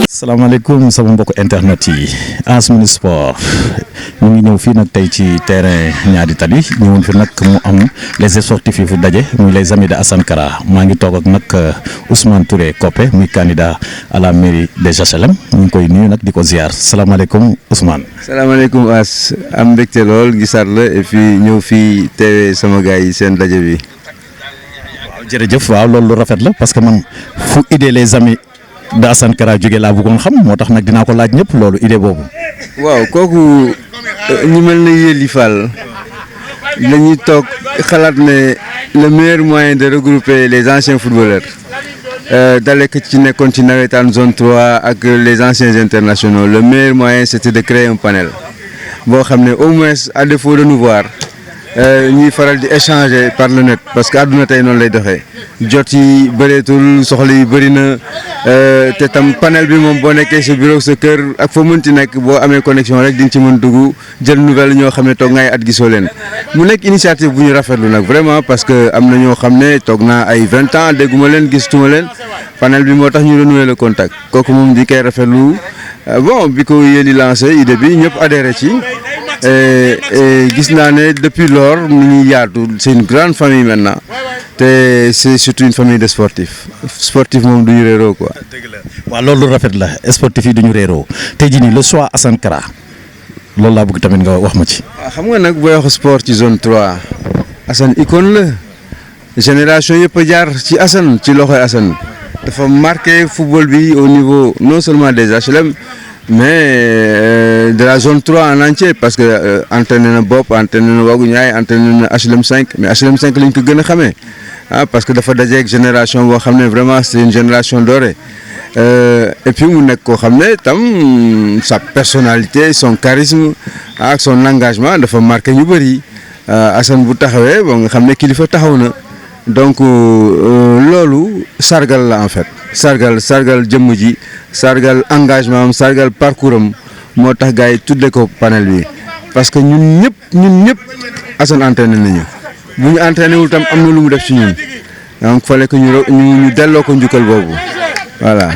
salaamaaleykum sama mbokk internet yi Asmini Sport ñu ngi ñëw fii nag tey ci terrain ñaari tali ñëwoon fi nag mu am les sportifs yi fu daje muy les amis de Assane Kara maa ngi toog ak nag Ousmane Touré Coppé muy candidat à la mairie des HLM ñu ngi koy nuyu nag di ko ziar salaamaaleykum Ousmane. salaamaaleykum As am mbégte lool gisaat la et puis ñëw fii teewee sama gars yi seen daje bi. waaw jërëjëf waaw loolu lu rafet la parce que man fu idée les amis de Assane Kara jóge laa bëggoon xam moo tax nag dinaa ko laaj ñëpp loolu idée boobu. waaw kooku ñu mel ne Yéli Fall dañuy toog xalaat ne le meilleur moyen de regrouper les anciens footballeurs dalee ko ci nekkoon ci nawetaan zone 3 ak les anciens internationaux le meilleur moyen c'était de créer un panel boo xam ne au moins à défaut de nous voir ñuy faral di échanger par le net parce que àdduna tey noonu lay doxee jot yi bëreetul soxla yi bëri na te tam panel bi moom boo nekkee sa bureau sa kër ak foo mënti nekk boo amee connexion rek di nga ci mën dugg jël nouvelle ñoo xam ne toog ngay at gisoo leen mu nekk initiative bu ñu rafetlu nag vraiment parce que am na ñoo xam ne toog naa ay 20 ans dégguma leen gisatuma leen panel bi moo tax ñu renouer le contact kooku moom di koy rafetlu bon bi ko Yéli lancé idée bi ñëpp adhéré ci. gis naa ne depuis lors mu ngi yaatu c'est une grande famille maintenant te c'est surtout une famille de sportifs moom du ñu réeroo quoi. dëgg la waaw loolu rafet la sportif yi du ñu réeroo tey jii nii le choix Assane Kara loolu laa bëgg tamit nga wax ma ci. waaw xam nga nag booy wax sport ci zone 3 Assane icône la génération yëpp a jaar ci Assane ci loxoy Assane dafa marqué football bi au niveau non seulement des HLM. mais de la zone 3 en entier parce que entraîné na Bopp entraîné na Wagu Ñaay entraîné na HLM 5 mais HLM 5 lañ ko gën a xamee parce que dafa dajeeg génération boo xam ne vraiment c'est une génération dorée et puis mu nekk koo xam ne tam sa personnalité son charisme ak son engagement dafa marqué ñu bëri Assane bu taxawee bon nga xam ne kilifa taxaw na donc loolu sargal la en fait sargal jëmm ji. sargal engagement am sargal parcours am moo tax gars yi tudde ko panel bi parce que ñun ñëpp Assane entraîné nañu bu ñu entraîné wul tam am na lu mu def ci ñun donc fallait que ñu delloo ko njukkal boobu voilà.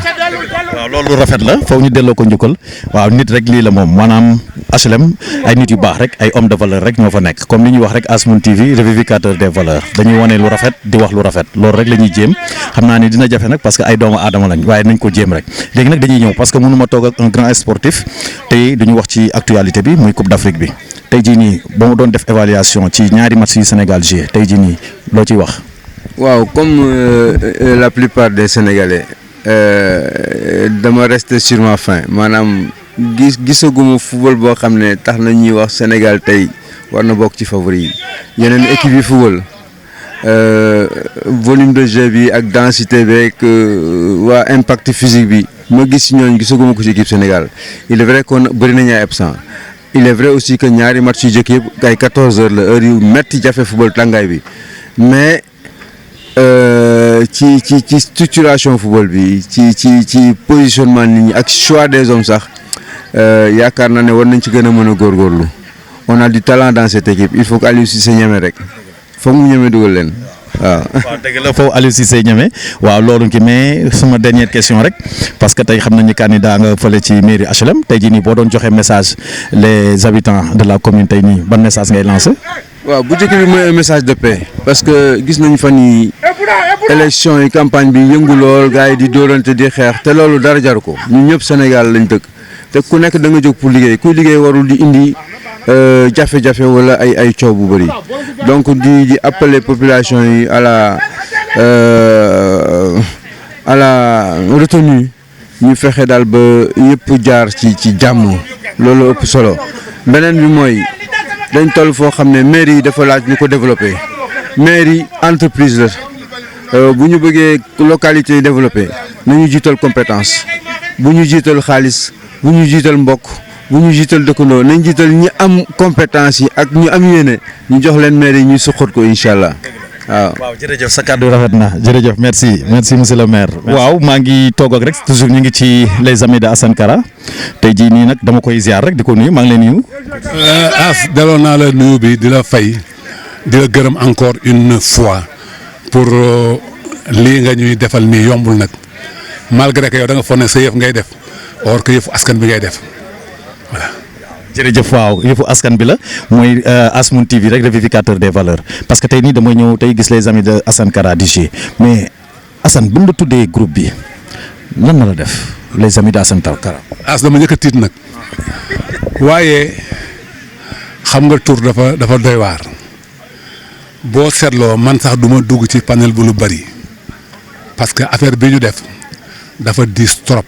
waaw loolu rafet la foog ñu delloo ko njukkal waaw nit rek lii la moom maanaam HLM ay nit yu baax rek ay homme de valeur rek ñoo fa nekk comme li ñuy wax rek Asmoon TV revivificateur des valeurs dañuy wane lu rafet di wax lu rafet loolu rek la ñuy jéem xam naa ni dina jafe nag parce que ay doomu aadama lañ waaye nañ ko jéem rek léegi nag dañuy ñëw parce que mënuma toog ak un grand sportif tey duñu wax ci actualité bi muy Coupe d'Afrique bi tey jii nii ba mu doon def évaluation ci ñaari match yu Sénégal joué tey jii nii loo ciy wax. waaw comme la plupart des Sénégalais. dama rester sur ma faim maanaam gisaguma football boo xam ne tax na ñuy wax Sénégal tey war na bokk ci favori yi yeneen équipe yi football volume de jeu bi ak densité beeg waa impact physique bi ma gis ñooñu gisaguma ko ci équipe Sénégal il est vrai qu'on bëri nañu ay absent il est vrai aussi que ñaari match yu jëkk yëpp ay 14 heures la heure yu metti jafe football tàngaay bi mais ci structuration football bi ci positionnement nit ñi ak choix des hommes sax yaakaar naa ne war nañ ci gën a mën a góorgóorlu on a du talent dans cette équipe il faut que Aliou Cissé ñeme rek foog mu ñeme dugal leen waaw. waaw dëgg la foofu Aliou Cissé ñeme waaw loolu ki mais sama dernière question rek parce que tey xam nañu candidat nga fële ci mairie HLM tey jii nii boo doon joxe message les habitants de la commune tey nii ban message ngay lancer. waaw bu njëkk bi mooy un message de paix parce que gis nañu fan yi élection yi campagne bi yëngu lool gars yi di dóorante di xeex te loolu dara jaru ko ñun ñëpp Sénégal lañ dëkk te ku nekk da nga jóg pour liggéey kuy liggéey warul di indi jafe-jafe wala ay coow bu bëri donc di appeler population yi à la retenue ñu fexe daal ba yëpp jaar ci jàmm loolu ëpp solo beneen bi mooy. dañ toll foo xam ne mairie yi dafa laaj ñu ko développé mairie entreprise la bu ñu bëggee localité yi développé nañu jiital compétence bu ñu jiital xaalis bu ñu jiital mbokk bu ñu jiital dëkkandoo nañ jiital ñi am compétence yi ak ñu am yéene ñu jox leen mairie yi ñu suqat ko incha allah. waaw. waaw jërëjëf sa kàddu rafet na jërëjëf merci monsieur le maire. waaw maa ngi toog ak rek toujours ñu ngi ci les amis de Assane Kara tey jii nii nag dama koy ziar rek di ko nuyu maa ngi lay nuyu. As delloo naa la nuyu bi di la fay di la gërëm encore une fois pour lii nga ñuy defal nii yombul nag malgré que yow da nga foog ne sa yëf ngay def or que yëfu askan bi ngay def voilà. jërëjëf waaw yëfu askan bi la mooy Asmoon TV rek révivificateur des valeurs parce que tey nii damay ñëw tey gis les amis de Assane Kara di jouer mais Assane bu ñu la tuddee groupe bi lan na la def les amis de Assane Kara. As dama njëkk a tiit nag waaye xam nga tur dafa doy waar boo seetloo man sax du ma dugg ci panel bu lu bari parce que affaire bi ñu def dafa diis trop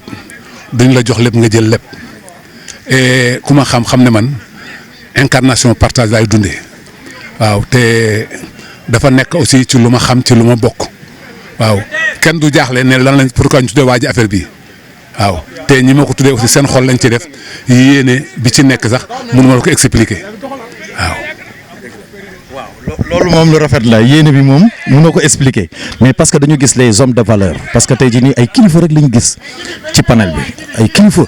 duñ la jox lépp nga jël lépp. et ku ma xam ne man incarnation partage laay dundee waaw te dafa nekk aussi ci lu ma xam ci lu ma bokk waaw kenn du jaaxle ne lan lañ pourquoi ñu tuddee waa ji affaire bi waaw te ñi ma ko tuddee aussi seen xol lañ ci def yéene bi ci nekk sax mënu ma la ko expliquer waaw. loolu moom lu rafet la yéene bi moom mënoo ko expliquer mais parce que dañu gis les hommes de valeur parce que tey jii nii ay kilifa rek lañu gis ci panel bi ay kilifa.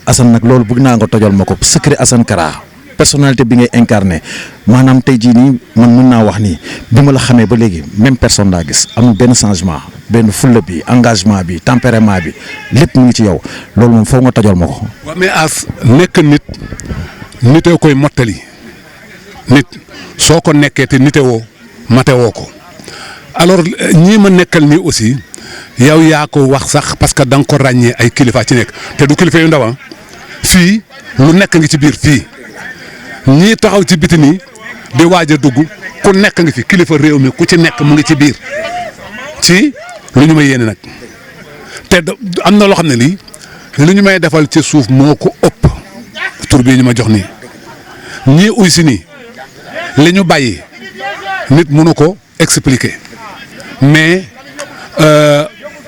Assane nag loolu bëgg naa nga tojal ma ko secret Assane Kara personnalité bi ngay incarné maanaam tey jii nii man mën naa wax ni bi ma la xamee ba léegi même personne laa gis amul benn changement benn fulla bi engagement bi tempérament bi lépp mu ngi ci yow loolu moom foog nga tojal ma ko. waaw mais As nekk nitee koy mottali nit soo ko nekkee te nitewoo matewoo ko alors ñii ma nekkal nii aussi yow yaa ko wax sax parce que da nga ko ràññee ay kilifa ci nekk te du kilifa yu ndaw fii lu nekk ngi ci biir fii ñii taxaw ci biti nii di waaj a dugg ku nekk ngi fi kilifa réew mi ku ci nekk mu ngi ci biir ci lu ñu may yéene nag te am na loo xam ne lii lu ñu may defal ci suuf moo ko ëpp tur bii ñu ma jox nii ñii uy si nii li ñu bàyyi nit mënu ko expliquer mais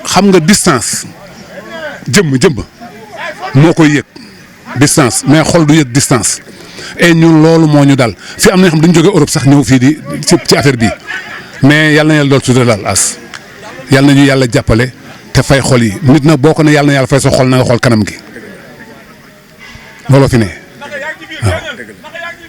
xam nga distance jëmm moo koy yëg distance mais xol du yëg distance et ñun loolu moo ñu dal fi am na xam dañu jógee Europe sax ñëw fii di ci affaire bi mais yàlla na yàlla dool tuddee daal As yàlla na ñu yàlla jàppale te fay xol yi nit nag boo ko ne yàlla na yàlla fay sa xol na nga xool kanam gi looloo fi ne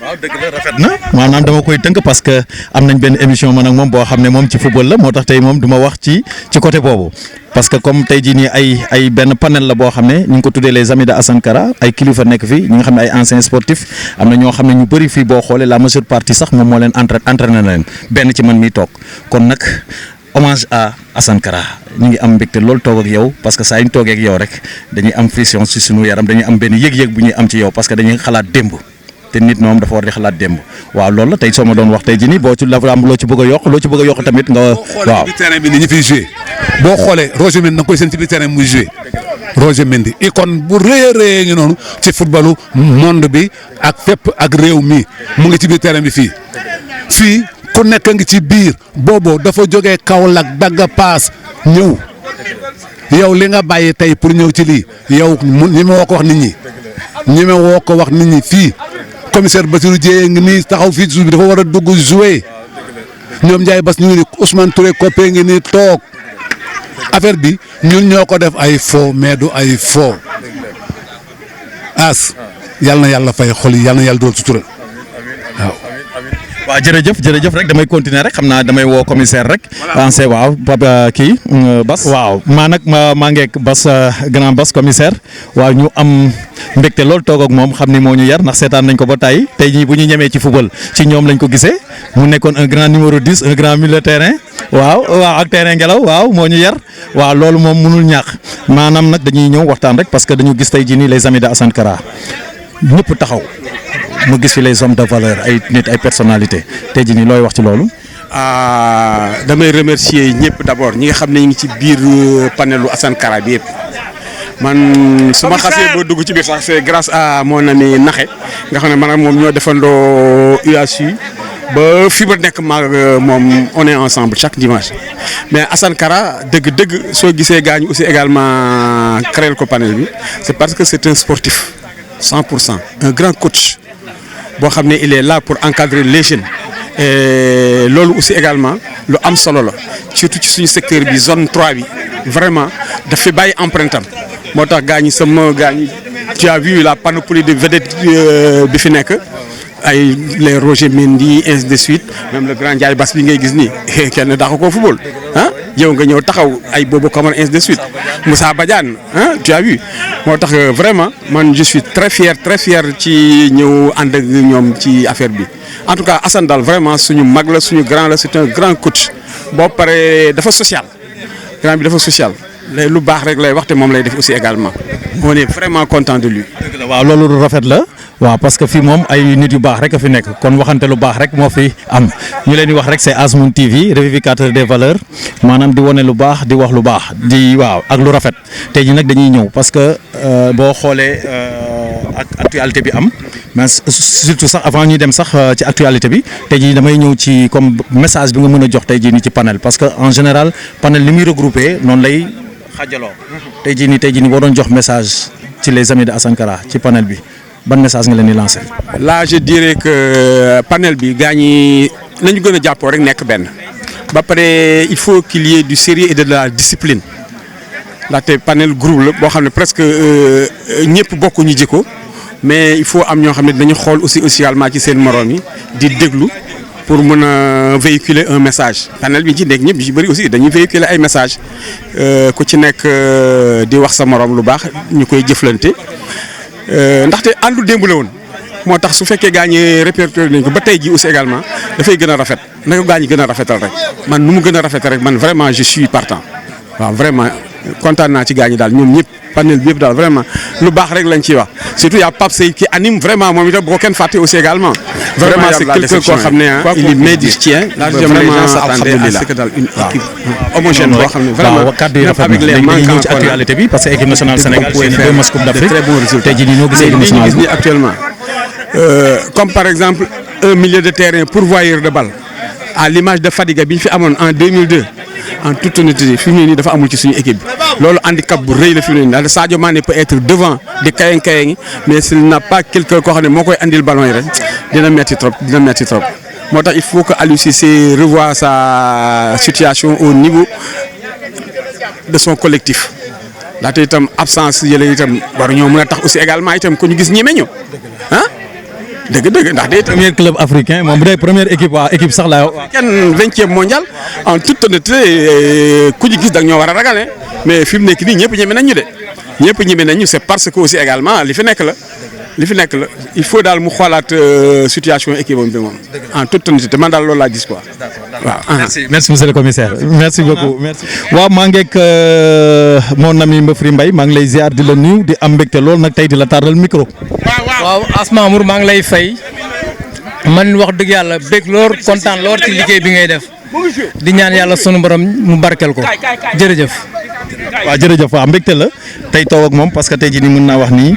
waaw dëgg la rafet na maanaam dama koy tënk parce que am nañ benn émission man ak moom boo xam ne moom ci football la moo tax tey moom du ma wax ci côté boobu parce que comme tey jii nii ay benn panel la boo xam ne ñu ngi ko tuddee les amis de Assane Kara ay kilifa nekk fii ñi nga xam ne ay anciens sportifs am na ñoo xam ne ñu bëri fii boo xoolee la majeure partie sax moom moo leen entraîné na leen benn ci man miy toog kon nag hommage à Assane Kara ñu ngi am mbégte loolu toog ak yow parce que saa yu ñu toogee ak yow rek dañuy am friction ci suñu yaram dañuy am benn yëg-yëg bu ñuy am ci yow parce que dañuy xalaat démb te nit moom dafa war di xalaat démb waaw loolu la tey soo ma doon wax tey jii nii boo ci la am loo ci bëgg a yokk loo ci bëgg a yokk tamit nga. waaw boo xoolee ci biir terrain bi ni ñu fiy joué boo xoolee Roger Mendy da nga koy seen ci biir terrain muy joué Roger Mendy icône bu rëy a rëy ngi noonu ci footballu monde bi ak fépp ak réew mi mu ngi ci biir terrain bi fii ku nekk ngi ci biir booboo dafa jógee Kaolack dagga paas ñëw yow li nga bàyyi tey pour ñëw ci lii yow ñi ma woo ko wax nit ñi fii. commissaire Bassirou Dieye ngi nii taxaw fii suuf bi dafa war a dugg jouer ñoom Ndiaye Bass ñu ngi nii Ousmane Touré Coppé ngi nii toog affaire bi ñun ñoo ko def ay faux mais du ay faux As yàlla na yàlla fay xol yi yàlla na yàlla dool sutura waaw. waaw jërëjëf rek damay continuer rek xam naa damay woo commissaire rek. voilà waaw Papa kii Bass. waaw maa ngeeg Bass grand Bass commissaire waaw ñu am mbégte lool toog ak moom xam ni moo ñu yar ndax seetaan nañ ko ba tey tey jii bu ñu ñemee ci football ci ñoom lañ ko gisee mu nekkoon un grand numéro 10 un grand milieu de terrain waaw ak terrain ngelaw waaw moo ñu yar waaw loolu moom mënul ñàkk maanaam nag dañuy ñëw waxtaan rek parce que dañu gis tey jii nii les amis de Assane Kara ñëpp taxaw. mu gis fi les hommes de valeur ay nit ay personnalité tey jii nii looy wax ci loolu. damay remercier ñëpp d'abord ñi nga xam ne ñu ngi ci biir panelu Assane Kara bi yëpp man su ma xasee ba dugg ci biir sax c'est grâce à mon ami Naxe nga xam ne man ak moom ñoo defandoo UASU ba fi ba nekk maag moom on est ensemble chaque dimanche mais Assane Kara dëgg-dëgg soo gisee gaañu aussi également créer ko panel bi c'est parce que c'est un sportif 100% un grand coach. boo xam ne il est là pour encadrer les jeunes et loolu aussi également lu am solo la surtout ci suñu secteur bi zone 3 bi vraiment daf fi bàyyi empreinte am moo tax gaa ñi tu as vu la panoplie de vedettes bi fi nekk ay les Roger Mendy ainsi de suite même le grand Ndiaye Bass bi ngay gis nii kenn dàq ko football ah yow nga ñëw taxaw ay Bobo Camara ainsi de suite Moussa Badiane ah tu as vu moo tax vraiment man je suis très fier ci ñëw ànd ak ñoom ci affaire bi en tout cas Assane daal vraiment suñu mag la suñu grand la c'est un grand coach boo paree dafa social grand bi dafa social lu baax rek lay wax te moom lay def aussi également on est vraiment content de lui. dëgg la waaw loolu rafet la waaw parce que fii moom ay nit yu baax rek a fi nekk kon waxante lu baax rek moo fi am ñu leen di wax rek c'est Asmoon TV révivificateur des valeurs maanaam di wane lu baax di wax lu baax di waaw ak lu rafet tey jii nag dañuy ñëw parce que boo xoolee ak actualité bi am mais surtout sax avant ñuy dem sax ci actualité bi tey jii damay ñëw ci comme message bi nga mën a jox tey jii nii ci panel parce que en général panel li muy regroupé noonu lay xajaloo tey jii nii boo doon jox message ci les amis de Assane Kara ci panel bi. ban message nga leen di lancer. là je dirais que panel bi gaa ñi nañu gën a jàppoo rek nekk benn ba pare il faut qu'il y ait du sérieux et de la discipline ndaxte panel groupe la boo xam ne presque ñëpp bokkuñu jikko mais il faut am ñoo xam ne dañu xool aussi également ci seen morom yi di déglu pour mën a véhiculer un message. panel bi ci nekk ñëpp ñu ci bëri aussi dañuy véhiculer ay message ku ci nekk di wax sa morom lu baax ñu koy jëflante. ndaxte àndu démb la woon moo tax su fekkee gaa ñi répertorié nañ ko ba tey jii aussi également dafay gën a rafet naka gaa ñi gën a rafetal rek man nu mu gën a rafetal rek man vraiment je suis partant waaw vraiment kontaan naa ci gaa ñi daal ñoom ñëpp panel bi yëpp daal vraiment lu baax rek lañ ciy wax surtout y a Pape Sey qui anime vraiment moom itam bu ko kenn fàtte aussi également. vraiment c'est quelqu'un koo xam ne il est médecin. vraiment alhamdulilah c'est que daal une équipe homogène boo xam ne vraiment kaddu yi rafet na léegi dañuy ñëw ci actualité bi parce que équipe nationale Sénégal c'est une deux matchs Coupe d'Afrique tey jii nii ñoo gisee équipe nationale bi actuellement comme par exemple un milieu de terrain pourvoyeur de balle à l'image de Fadiga bi ñu fi amoon en 2002 en toute honnêteté fi mu ne nii dafa amul ci suñu équipe bi loolu handicap bu rëy la fi mu ne nii ndax Sadio Mané peut être devant di kayang mais s'il n'a pas quelqu'un koo xam ne moo koy andil ballon yi rek dina metti trop moo tax il faut que Aliou Cissé revoie sa situation au niveau de son collectif ndaxte itam absence yële itam war ñoo mën a tax aussi également itam ko ñu gis ñeme ñu ah dëgg ndax day premier club africain moom bu dee première équipe waa équipe sax la kenn 20e mondial en toute honnêteté ku ñu gis da ñoo war a ragal mais fi mu nekk nii ñëpp ñeme nañ ñu de ñëpp ñeme nañ ñu c'est parce que aussi également li fi nekk la il faut daal mu xoolaat situation équipe bi moom en toute honnêteté man daal loolu laa gis quoi waaw. merci monsieur le commissaire merci beaucoup merci. waaw maa ngi ak mon ami Mbefry Mbaye maa ngi lay ziar di la nuyu di am mbégte lool nag tey di la taaral micro. waaw Asmamour maa ngi lay fay man wax dëgg yàlla bég lool kontaan lool ci liggéey bi ngay def di ñaan yàlla sunu borom mu barkel ko jërëjëf. waaw jërëjëf waaw mbégte la tey toog ak moom parce que tey jii nii mën naa wax nii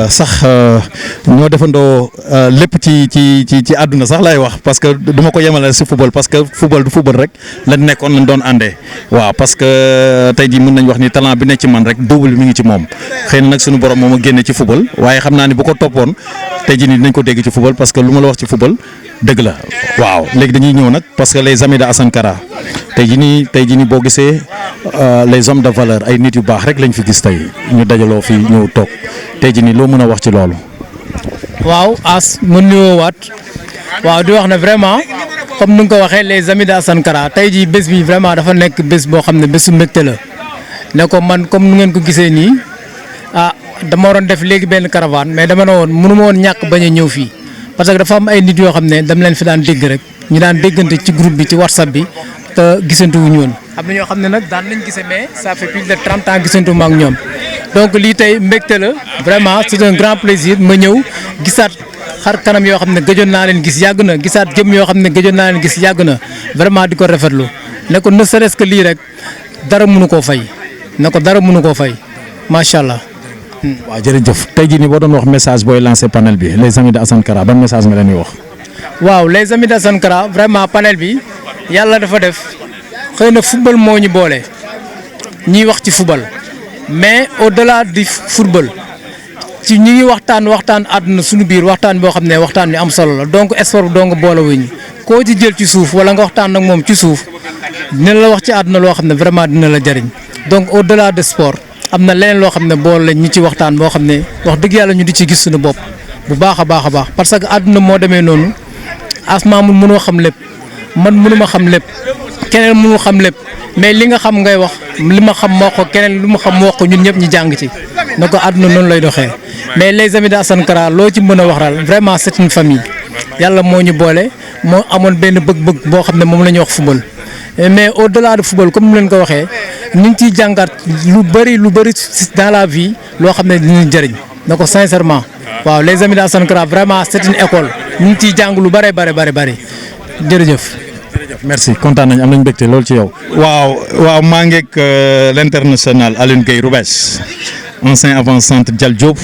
sax ñoo defandoo lépp ci àdduna sax lay wax parce que du ma ko yemale si football parce que football du football rek lañ nekkoon lañ doon àndee waaw parce que tey jii mën nañ wax ni talent bi nekk ci man rek double mi ngi ci moom xëy na nag suñu borom moo ma génne ci football waaye xam naa ni bu ko toppoon tey jii nii dinañ ko dégg ci football parce que lu ma la wax ci football dëgg la waaw léegi dañuy ñëw nag parce que les amis de Assane Kara tey jii nii boo gisee les hommes de valeur ay nit yu baax rek lañ fi gis tey ñu dajaloo fi ñëw toog tey jii nii loo mën a wax ci loolu. waaw as mën nuyoo waat waaw di wax ne vraiment comme ni nga ko waxee les amis de Assane Kara tey jii bés bi vraiment dafa nekk bés boo xam ne bésu mbégte la ne ko man comme nu ngeen ko gisee nii dama waroon def léegi benn caravane mais dama ne woon mënu ma woon ñàkk bañ a ñëw fii parce que dafa am ay nit yoo xam ne dama leen fi daan dégg rek ñu daan déggante ci groupe bi ci WhatsApp bi te gisantu wuñu woon am na ñoo xam ne nag daan nañ gise mais ça fait plus de 30 ans gisantu ma ak ñoom donc lii tey mbégte la vraiment c'est un grand plaisir ma ñëw gisaat xar kanam yoo xam ne gëjoon naa leen gis yàgg na gisaat jëm yoo xam ne gëjoon naa leen gis yàgg na vraiment di ko rafetlu ne ko ne serait-ce que lii rek dara mënu koo fay ne ko dara mënu koo fay macha allah. waaw jërëjëf tey jii nii boo doon wax message booy lancé panel bi les amis de Assane Kara ban message nga leen di wax. waaw les amis de Assane Kara vraiment panel bi yàlla dafa def xëy na football moo ñu boole ñiy wax ci football mais au-delà du football ci ñi ngi waxtaan àdduna suñu biir waxtaan boo xam ne waxtaan bi am solo la donc sport bi dong boole wuñu koo ci jël ci suuf wala nga waxtaan ak moom ci suuf dina la wax ci àdduna loo xam ne vraiment dina la jariñ donc au delà de sport am na leneen loo xam ne boole lañ ñu ci waxtaan boo xam ne wax dëgg yàlla ñu di ci gis suñu bopp bu baax a baax a baax parce que àdduna moo demee noonu asmaa mun mënoo xam lépp man mënuma xam lépp keneen mënul xam lépp mais li nga xam ngay wax li ma xam moo ko keneen lu ma xam wax ko ñun ñëpp ñu jàng ci na ko àdduna noonu lay doxee mais les amis de Assane Kara loo ci mën a wax daal vraiment c'est une famille yàlla moo ñu boole moo amoon benn bëgg-bëgg boo xam ne moom la ñuy wax football mais au delà de football comme ni leen ko waxee ñu ngi ciy jàngat lu bëri dans la vie loo xam ne dinañ jëriñ na ko sincèrement waaw les amis de Assane Kara vraiment c'est une école ñu ngi ciy jàng lu bëri jërëjëf. merci kontaan nañ am nañ mbégte loolu ci yow. waaw maa ngi ak l'international Alioune Gueye Roubaix ancien avant-centre Dial Diop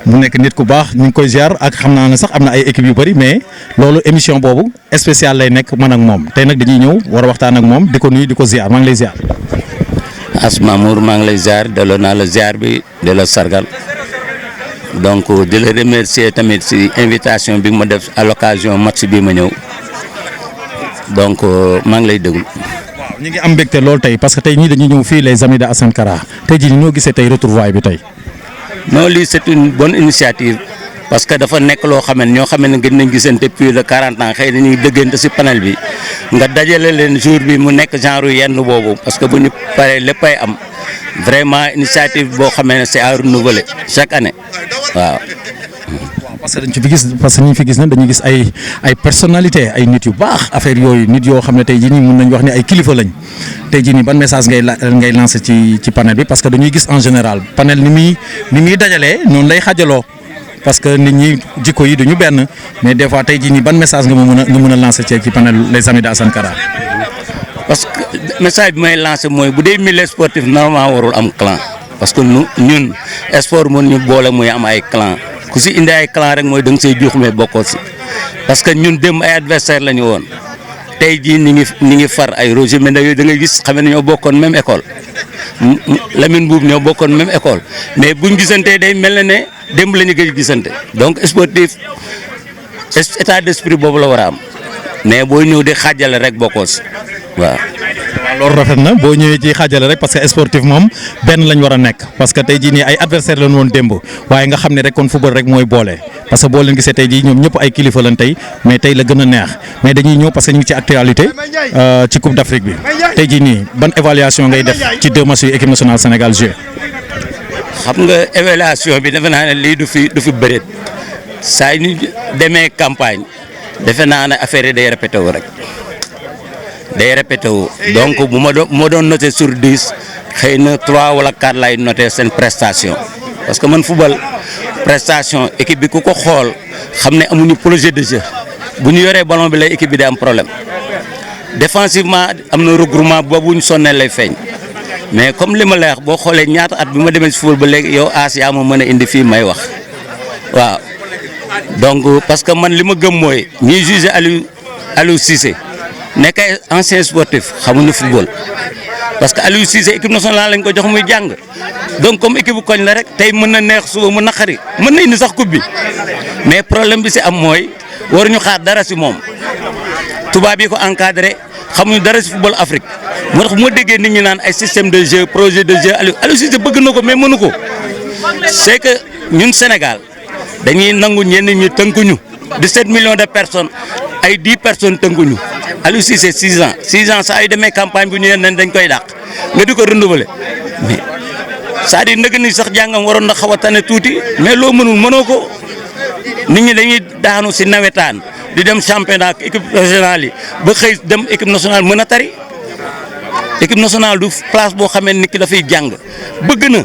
mu nekk nit ku baax ñu ngi koy ziar ak xam naa ne sax am na ay équipes yu bëri mais loolu émission boobu spécial lay nekk man ak moom tey nag dañuy ñëw war a waxtaan ak moom di ko nuyu di ko ziar maa ngi lay ziar. Asmamour maa ngi lay ziar delloo naa la ziar bi de la sargal donc di la remercier tamit si invitation bi ma def à l'occasion match bi ma ñëw. donc maa ngi lay déglu. waaw ñu ngi am mbégte loolu tey parce que tey ñii dañuy ñëw fii les amis de Assane Kara tey jii ñoo gisee tey retrouvaille bi tey. non lii c'est une bonne initiative parce que dafa nekk loo xam ne ñoo xam ne gën nañ gisante plus de 40 ans xëy na ñuy dëggante si panel bi nga dajale leen jour bi mu nekk genre yenn boobu parce que bu ñu paree léppay am vraiment initiative boo xam ne c'est à renouveler chaque année waaw. parce que dañ ci fi gis parce que ñu fi gis na dañuy gis ay personnalité ay nit yu baax affaire yooyu nit yoo xam ne tey jii nii mun nañ wax ne ay kilifa lañ tey jii nii ban message ngay lancer ci panel bi parce que dañuy gis en général panel ni muy dajalee noonu lay xajaloo parce que nit ñi jikko yi duñu benn mais des fois tey jii nii ban message nga mën a lancer ci panel les amis de Assane Kara. parce que message bi may lancer mooy bu dee milieu sportif normalement warul am clan parce que ñun sport mën ñu boole muy am ay clan. ku si indi ay clan rek mooy da nga say juux mais bokkoo si parce que ñun dem ay adversaire la ñu woon tey jii ñi ngi far ay Roger Mendy yooyu da ngay gis xam ne ñoo bokkoon même école Lamine Boub ñoo bokkoon même école mais buñ gisantee day mel na ne démb la ñu gëj gisante donc sportif état d'esprit boobu la war a am mais boo ñëw di xaajale rek bokkoo si waaw. loolu rafet na boo ñëwee ci xaajale rek parce que sportif moom benn lañ war a nekk parce que tey jii nii ay adversaire lañ woon démb waaye nga xam ne rek kon football rek mooy boole parce que boo leen gisee tey jii ñoom ñëpp ay kilifa lañ tey mais tey la gën a neex mais dañuy ñëw parce que ñu ngi ci actualité ci Coupe d'Afrique bi tey jii nii ban évaluation ngay def ci 2 matchs yu équipe nationale Sénégal joué. xam nga évaluation bi defe naa ne lii du fi bëreet saa ñu demee campagne defe naa ne affaire yi day répété wu rek. day répété wu donc bu ma doon noté sur 10 xëy na 3 wala 4 lay noté seen prestation parce que man football prestation équipe bi ku ko xool xam ne amuñu projet de jeu bu ñu yoree ballon bi lay équipe bi day am problème défensivement am na regroupement boobu ñu sonnee lay feeñ mais comme li ma lay wax boo xoolee ñaata at bi ma demee si football ba léegi yow As yaa ma mën a indi fii may wax waaw donc parce que man li ma gëm mooy ñiy juger Aliou Cissé. nekk ay ancien sportif xamuñu football parce que Aliou Cissé équipe nationale lañ ko jox muy jàng donc comme équipe bu koñ la rek tey mën na neex suba mu naqari mën na indi sax coupe bi mais problème bi si am mooy waruñu xaar dara si moom tubaab yi ko encadré xamuñu dara si football Afrique moo tax bu ma déggee nit ñi naan ay système de jeu projet de jeu Aliou Cissé bëgg na ko mais mënu ko c'est que ñun Sénégal dañuy nangu ñenn ñi tënkuñu 17 millions de personnes ay 10 personnes tënkuñu. Aliou Cissé 6 ans saa yu demee campagne bu ñu leen dañ koy dàq nga di ko renouveler mais c'est-à-dire nag ni sax jàngam waroon na xaw a tane tuuti mais loo mënoo ko nit ñi dañuy daanu si nawetaan di dem championnat équipe régionale yi ba xëy dem équipe nationale mën a tari équipe nationale du place boo xamee nit ki dafay jàng bëgg na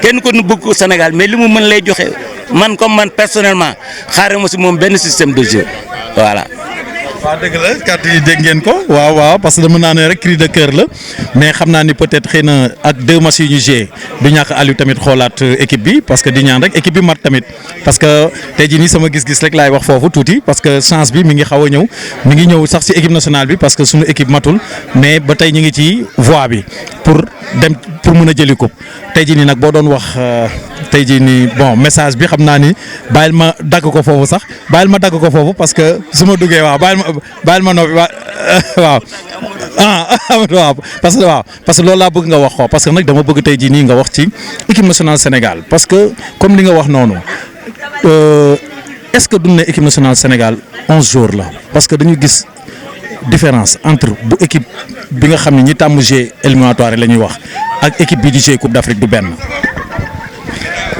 kenn ko nu bëgg ko Sénégal mais li mu mën lay joxe man comme man personnellement xaaral ma si moom benn système de jeu voilà. waaw dëgg la kàddu yi dégg ngeen ko waaw parce que dama naa ne rek cri de cœur la mais xam naa ni peut-être xëy na ak 2 matchs yu ñu joué du ñàkk Aliou tamit xoolaat équipe bi parce que di ñaan rek équipe bi mat tamit parce que tey jii nii sama gis-gis rek laay wax foofu tuuti parce que chance bi mi ngi xaw a ñëw mi ngi ñëw sax ci équipe nationale bi parce que suñu équipe matul mais ba tey ñu ngi ci voie bi pour dem pour mën a jëli coupe tey jii nii nag boo doon wax tey jii nii bon message bi xam naa ni bàyyil ma dagg ko foofu sax bàyyil ma dagg ko foofu parce que su ma duggee waaw bàyyil ma noppi waaw waaw parce que loolu laa bëgg nga wax ko parce que nag dama bëgg tey jii nii nga wax ci équipe nationale Sénégal parce que comme li nga wax noonu est-ce que duñ ne équipe nationale Sénégal 11 jours la parce que dañu gis différence entre bu équipe bi nga xam ne ñi tàmm jouer éliminatoire la ñuy wax ak équipe bi di jouer Coupe d'Afrique du benn.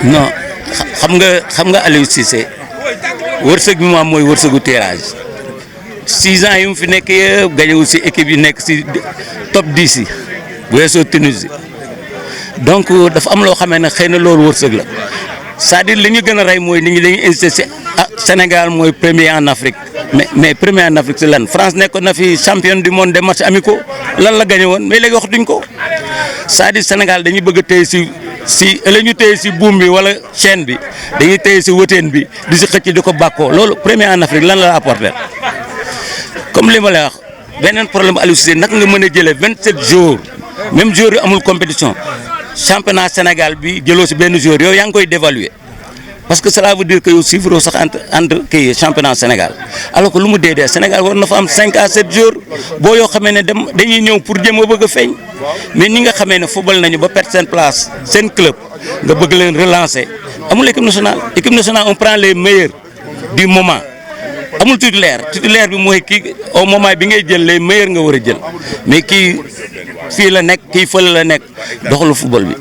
non xam nga Aliou Cissé wërsëg bi mu am mooy wërsëgu tirage 6 ans yu mu fi nekk yëpp gagné wu si équipe yi nekk si top 10 yi bu weesoo Tunisie donc dafa am loo xamee ne xëy na loolu wërsëg la c'est-à-dire li ñu gën a rey mooy nit ñi dañuy insister si Sénégal mooy premier en Afrique mais premier en Afrique si lan France nekkoon na fi championne du monde des matchs amicaux lan la gagné woon mais léegi waxtuñ ko c'est-à-dire Sénégal dañuy bëgg a téye si la ñu téye si buum bi wala chaîne bi dañuy téye si wëteen bi di si xëcc di ko bàkkoo loolu premier en Afrique lan la apporté comme li ma lay wax beneen problème Aliou Cissé naka nga mën a jëlee 27 jours même jour yi amul compétition championnat Sénégal bi jëloo si benn jour yow yaa ngi koy dévaluer parce que cela veut dire que yow suivre sax entre kii championnat Sénégal alors que lu mu dee Sénégal war na fa am 5 à 7 jours boo yoo xamee ne dañuy ñëw pour jëm a bëgg a feeñ mais ñi nga xamee ne football nañu ba perdre seen place seen club nga bëgg leen relancer amul équipe nationale on prend les meilleurs du moment amul titulaire bi mooy kii au moment bi ngay jël les meilleurs nga war a jël mais kii fii la nekk kii fële la nekk doxalu football bi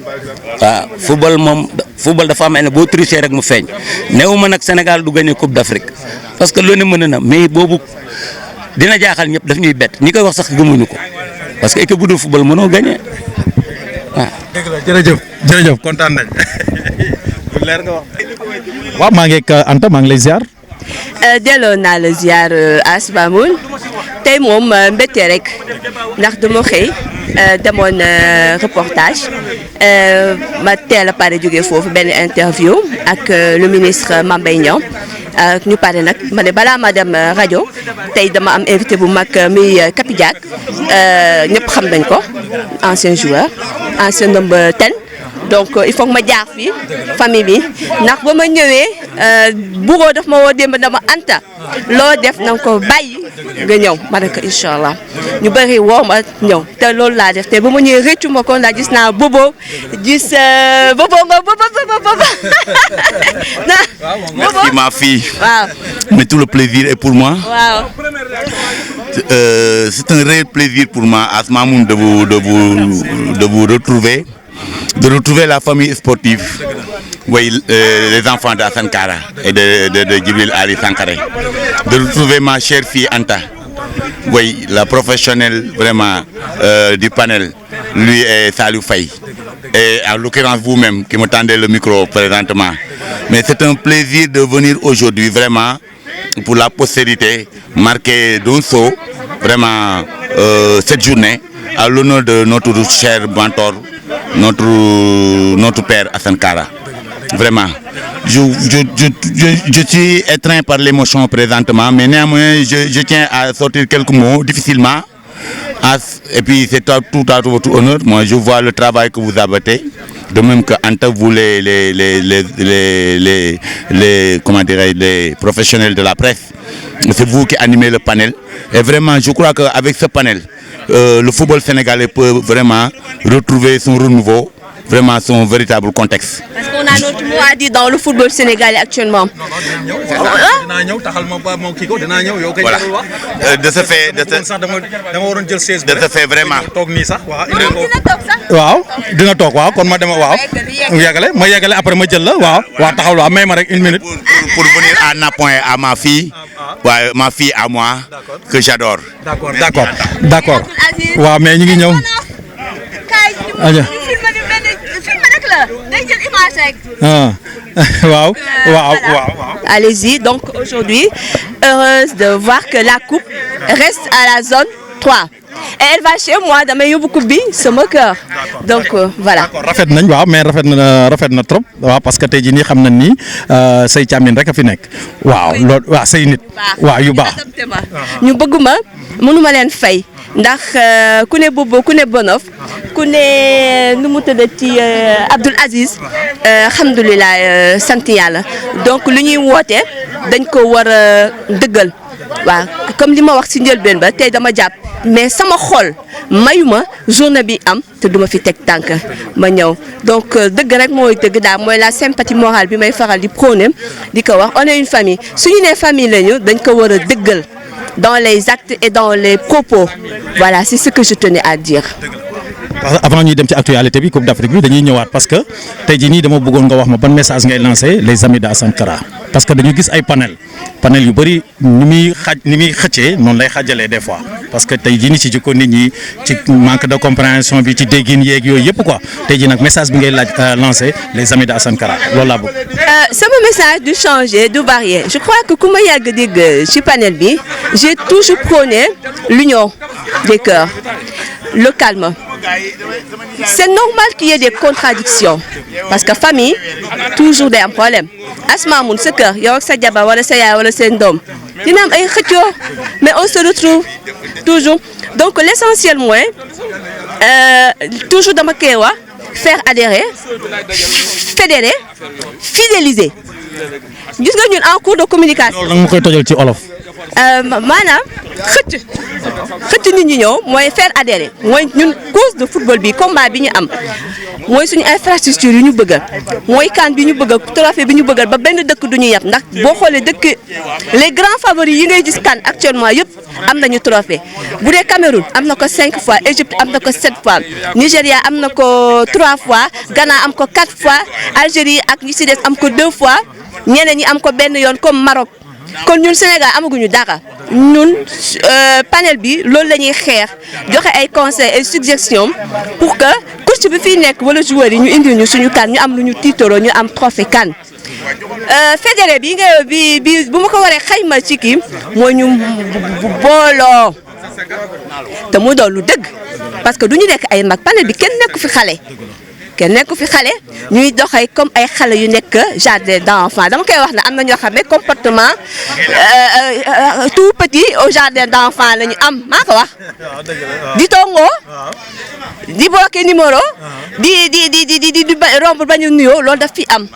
waaw football dafa am ne boo tricher rek mu feeñ néew ma nag Sénégal du gagné Coupe d'Afrique parce que loolu mën na mais boobu dina jaaxal ñëpp daf ñuy bett ñi koy wax sax gëmuñu ko parce que équipe bu dul football mënoo gagné waaw. dëgg la jërëjëf kontaan nañ leer nga wax. waaw maa ngi ak Anta maa ngi lay ziar. delloo naa la ziar Asba Moul tey moom mbette rek ndax dama xëy demoon reportage ma teel a pare jógee foofu benn interview ak le ministre Mame Mbaye Niang ñu pare nag ma ne balaa ma dem rajo tey dama am invité bu mag muy Kapi Diack ñëpp xam nañ ko ancien joueur ancien number 10 donc il faut que ma jaar fii famille bi ndax ba ma ñëwee bureau daf ma woo démb dama Anta loo def na nga ko bàyyi nga ñëw ma ne ko incha allah ñu bëri woo ma ñëw te loolu laa def te ba ma ñëwee rëccu ma ko ndax gis naa bobo gis bobo nga bobo merci ma fille. waaw. mais tout le plaisir est pour moi. waaw. C'est un réel plaisir pour moi Asma Moul de vous retrouver. De retrouver la famille sportive, oui, les enfants d'Assane Kara et de Djibril Ali Sankaré. De retrouver ma chère fille Anta, oui, la professionnelle vraiment du panel, lui et Salou Faye. Et en l'occurrence vous-même qui me tendez le micro présentement. Mais c'est un plaisir de venir aujourd'hui vraiment pour la postérité, marquer d'un saut vraiment cette journée à l'honneur de notre cher mentor. Notre père Assane Kara. Vraiment. Je suis étreint par l'émotion présentement, mais néanmoins, je tiens à sortir quelques mots difficilement. Et puis, c'est tout à votre honneur. Moi, je vois le travail que vous avez fait. De même que Anta, vous, comment dirais-je, les professionnels de la presse. C'est vous qui animez le panel. Et vraiment, je crois qu'avec ce panel, le football sénégalais peut vraiment retrouver son renouveau, vraiment son véritable contexte. Parce qu'on a notre mot à dire dans le football sénégalais actuellement. Voilà. De ce fait vraiment. waaw dina toog waaw kon ma dem waaw ma yeggale après ma jël la waaw taxaw la may ma rek une minute. pour venir en appoint à ma fille. waaw ma fille à moi que j'adore. d'accord waaw mais ñu ngi ñëw. waaw. Allez-y, donc aujourd'hui, heureuse de voir que la coupe reste à la zone 3. Et elle va chez moi damay yóbbu coupe bi sama kër. Donc voilà. rafet nañ waaw mais rafet na trop waaw parce que tey jii nii xam nañ ni say càmmin rek a fi nekk waaw loolu waaw say nit. waaw yu baax ñu bëgg ma mënuma leen fay ndax ku ne Bobo ku ne Bonof ku ne nu mu tudd ci Abdoul Aziz alhamdulilah sant yàlla donc lu ñuy woote dañ ko war a dëggal waaw comme li ma wax ci njëlbeen ba tey dama jàpp mais sama xol mayuma journée bi am te duma fi teg tànk ma ñëw donc dëgg rek mooy dëgg daal mooy la sympathie morale bi may faral di prôné di ko wax on est une famille suñu nee famille lañu dañ ko war a dëggal dans les actes et dans les propos voilà c'est ce que je tenais à dire. avant ñuy dem ci actualité bi Coupe d'Afrique bi dañuy ñëwaat parce que tey jii nii dama bëggoon nga wax ma ban message ngay lancer les amis de Assane Kara parce que dañu gis ay panel yu bëri ni muy xëccee noonu lay xajalee des fois parce que tey jii nii ci jikko nit ñi ci manque de compréhension bi ci déggin yeeg yooyu yëpp quoi tey jii nag message bi ngay lancer les amis de Assane Kara loolu laa bëgg. sama message du changer du varier je crois que ku ma yàgg dégg ci panel bi j'ai toujours prôné l'union des cœurs le calme. C'est normal qu'il y ait des contradictions parce que famille toujours day am problème Asma mun sa kër yow ak sa jabar wala sa yaay wala seen doom dina am ay xëccoo mais on se retrouve toujours donc l'essentiel mooy toujours dama koy wax faire adhérer fédérer fidéliser gis nga ñun en cours de communication. loolu nag ma koy tojal ci olof. maanaam xëcc nit ñi ñëw mooy faire adhérer mooy ñun cause de football bi combat bi ñu am mooy suñu infrastructure yu ñu bëggal mooy CAN bi ñu bëggal trophée bi ñu bëggal ba benn dëkk du ñu yab ndax boo xoolee dëkk les grands favoris yi ngay gis CAN actuellement yëpp am nañu trophée bu dee Cameroun am na ko 5 fois Égypte am na ko 7 fois Nigéria am na ko 3 fois Ghana am ko 4 fois Algérie ak ñi ci des am ko 2 fois ñeneen ñi am ko benn yoon comme Maroc. kon ñun Sénégal amaguñu dara ñun panel bi loolu la ñuy xeex joxe ay conseils ay suggestions pour que coach bi fiy nekk wala joueurs yi ñu indil ñu suñu CAN ñu am lu ñu tiitaroo ñu am trophée CAN. fédéré bi nga bi bu ma ko waree xayma ci kii mooy ñu booloo te mu doon lu dëgg parce que du ñu nekk ay mag panel bi kenn nekku fi xale. kenn nekk fi xale ñuy doxee comme ay xale yu nekk jardin d'enfants dama koy wax ne am na ñoo xam ne comportement tout petit au jardin d'enfants la ñu am maa ko wax di tongoo di bloqué numéro di romb ba ñu nuyoo loolu daf fi am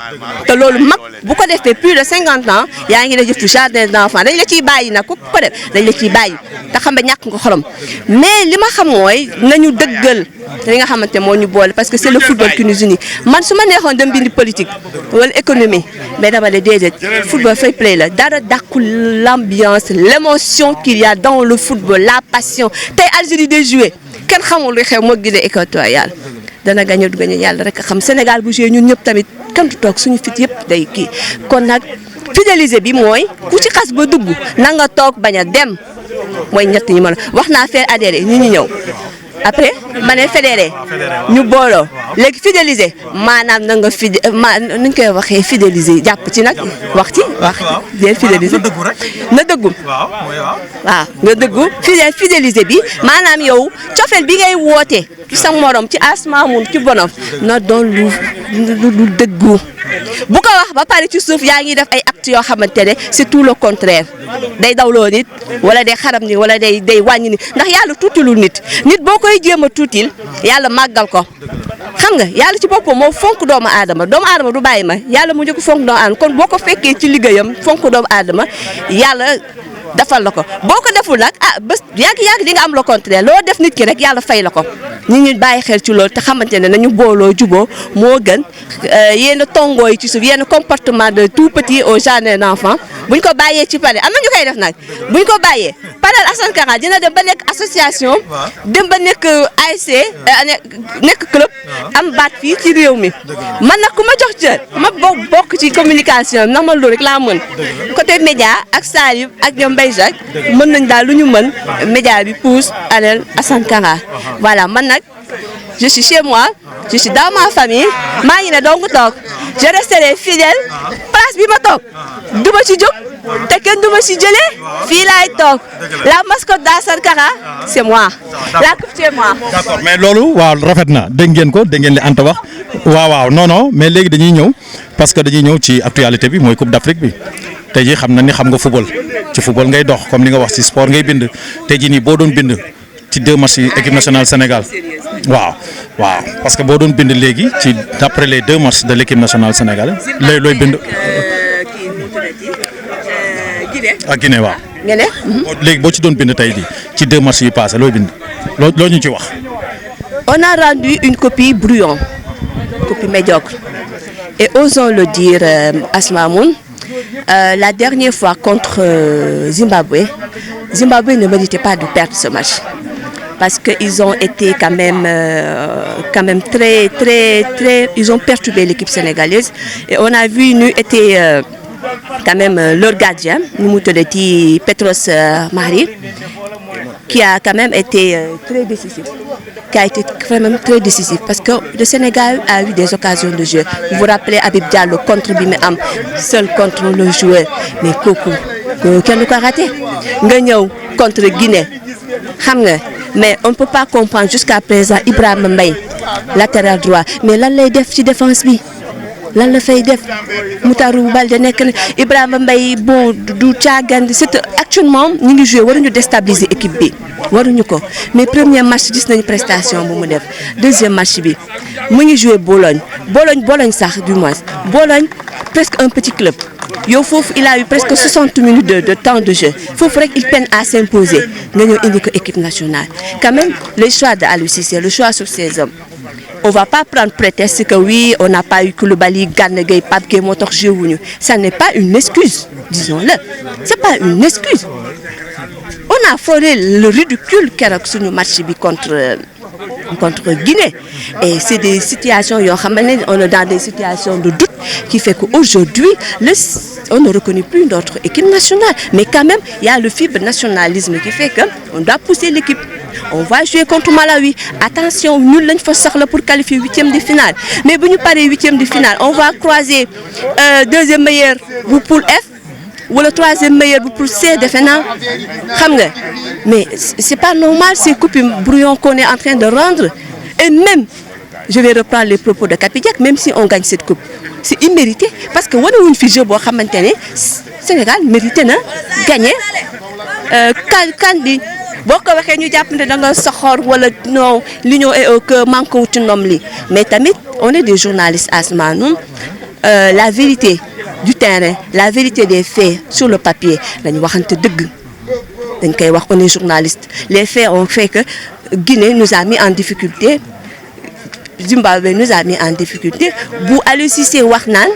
te loolu mag bu ko defee plus de 50 ans yaa ngi def jëfu jardin d'enfants dañ la ciy bàyyi nag ku ko def dañ la ciy bàyyi te xam ne ñàkk nga xorom mais li ma xam mooy nañu dëggal li nga xamante moo ñu boole parce que c'est le football qui nous unit man su ma neexoon dem bindi politique wala économie mais dama ne déedéet football fair play la dara dàqul l'ambiance l'émotion qu'il y a dans le football la passion tey Algérie day jouer kenn xamul lu xew moo Guinée équatoriale dana gañe du gañe yàlla rek a xam Sénégal bu jouer ñun ñëpp tamit kenn du toog suñu fit yëpp day kii kon nag fidéliser bi mooy ku ci xas ba dugg na nga toog bañ a dem mooy ñett ñi mën a wax naa faire adhérer ñi ñëw après ma ne fédéré ñu booloo léegi fidéliser maanaam na nga nuñ koy waxee fidéliser jàpp ci nag wax dee fidéliser na dëggu waaw nga dëggu fidéliser bi maanaam yow cofeel bi ngay woote ci sa morom ci Asma mun ci Bonof na doon lu dëggu bu ko wax ba pare ci suuf yaa ngi def ay actes yoo xamante ne c'est tout le contraire day dawloo nit wala day xaram nit wala day wàññi nit ndax yàlla tuutilul nit boo koy jéem a tuutil yàlla màggal ko xam nga yàlla ci boppam moo fonk doomu aadama du bàyyi ma yàlla mu njëkk fonk doomu aadama kon boo ko fekkee ci liggéeyam fonk doomu aadama yàlla defal la ko boo ko deful nag bés yàgg di nga am le contraire loo def nit ki rek yàlla fay la ko ñu bàyyi xel ci loolu te xamante ne nañu booloo juboo moo gën yenn tongoo yi ci suuf yenn comportement de tout petit au jardin d'enfants buñ ko bàyyee ci pare am na ñu koy def nag buñ ko bàyyee panel Assane Kara dina dem ba nekk association dem ba nekk ASC nekk club am baat fii ci réew mi man nag ku ma jox cër ma bokk ci communication ndax man loolu rek laa mën côté média ak Salif ak ñoom Mbaye Jacques mën nañ daal lu ñu mën média bi pousse panel Assane Kara voilà man nag je suis chez moi je suis dans ma famille maa ngi ne donc toog je resterai fidèle place bi ma toog du ma ci jóg te kenn du ma ci jëlee fii laay toog la mascotte d'Assane Kara c'est moi la coupe c'est moi. d'accord mais loolu waaw rafet na dégg ngeen ko dégg ngeen li Anta wax waaw non mais léegi dañuy ñëw parce que dañuy ñëw ci actualité bi mooy Coupe d'Afrique bi tey jii xam na ni xam nga football ci football ngay dox comme li nga wax ci sport ngay bind tey jii nii boo doon bind ci 2 matchs yi équipe nationale Sénégal waaw parce que boo doon bind léegi ci d'après les 2 matchs de l'équipe nationale sénégalaise looy bind. Guinée waaw. Guinée. léegi boo ci doon bind tey jii ci 2 matchs yi passé looy bind loo ñu ci wax. On a rendu une copie brouillon, copie médiocre. Et osons le dire, Asmamoun, la dernière fois contre Zimbabwe ne méritait pas de perdre ce match. Parce qu'ils ont été quand même très, ils ont perturbé l'équipe sénégalaise. Et on a vu, nous, était quand même leur gardien, nous dit Petros Mahri, qui a quand même été très décisif. Parce que le Sénégal a eu des occasions de jeu. Vous vous rappelez Habib Diallo contre Bimeam, seul contre le joueur. Mais Koko, quel a raté? Gagnou contre Guinée. Mais on ne peut pas comprendre jusqu'à présent Ibrahima Mbaye, latéral droit. Mais là, les défense bi. Lan la fay def Moutarou Baldé nekk na Ibrahima Mbaye bon du caagan c'est actuellement ñu ngi joué waruñu déstabiliser équipe bi waruñu ko mais premier match gis nañu prestation bu mu def deuxième match bi mu ngi joué Bologne sax du moins Bologne presque un petit club yow foofu il a eu presque 60 minutes de temps de jeu foofu rek il peine à s'imposer nga ñëw indi ko équipe nationale quand même les choix de Aliou Cissé le choix sur ses hommes. On ne va pas prendre prétexte que oui, on n'a pas eu Koulibaly, Gana Gueye, Pape Gueye, Motor Géounou. Ça n'est pas une excuse, disons-le. Ce n'est pas une excuse. On a frôlé le ridicule sur le match contre Guinée. Et c'est des situations, on est dans des situations de doute qui fait qu'aujourd'hui, on ne reconnaît plus notre équipe nationale. Mais quand même, il y a le fibre nationalisme qui fait qu'on doit pousser l'équipe. On va jouer contre Malawi. Attention, nous l'avons fait pour qualifier 8e de finale. Mais si nous parlons 8e de finale, on va croiser deuxième meilleur pour F ou le troisième meilleur pour C de finale. Mais c'est pas normal ces coupes brouillons qu'on est en train de rendre. Et même, je vais reprendre les propos de Capidiac, même si on gagne cette coupe, c'est immérité parce que on a une figure pour Sénégal mérite de gagner. Kandi. Beaucoup de gens qui ont soxor wala non l'union est que manque wuti nom li mais tamit on est des journalistes Asmanou la vérité du terrain la vérité des faits sur le papier dañ waxante deug dañ koy wax on est journaliste les faits ont fait que Guinée nous a mis en difficulté Zimbabwe nous a mis en difficulté bu Aliou Cissé wax naan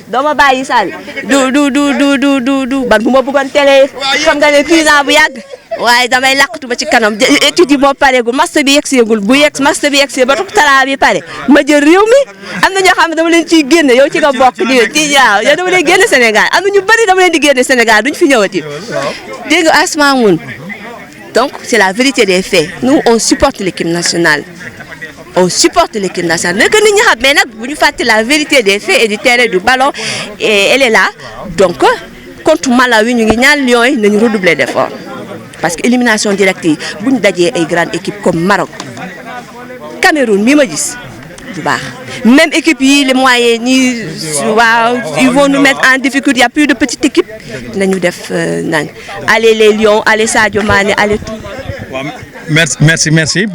dama bàyyi sal du ban bu ma bëggoon télé xam nga ne président bu yàgg waaye damay laqatu ba ci kanam étude yi moo pareegul master bi yegseegul bu yegg master bi yegsee ba talaa bi pare ma jël réew mi am na ñoo xam ne dama leen ciy génne yow ci nga bokk di waaw yow dama leen génne Sénégal am na ñu bëri dama leen di génne Sénégal duñ fi ñëwati dégg nga Asmamoun donc c'est la vérité des faits nous on supporte l'équipe nationale on supporte l'équipe nationale mais que nit ñi xam mais nag bu ñu fàtte la vérité des faits et du terrain du ballon et elle est là donc contre Malawi ñu ngi ñaan Lions yi nañu redoubler d'effort parce que élimination directe yi bu ñu dajee ay grande équipe comme Maroc Cameroun mi ma gis du baax même équipe yi les moyens ni waaw ils vont nous mettre en difficulté il y a plus de petites équipes nañu def nañ allez les Lions allez Sadio Mané allez tout. Merci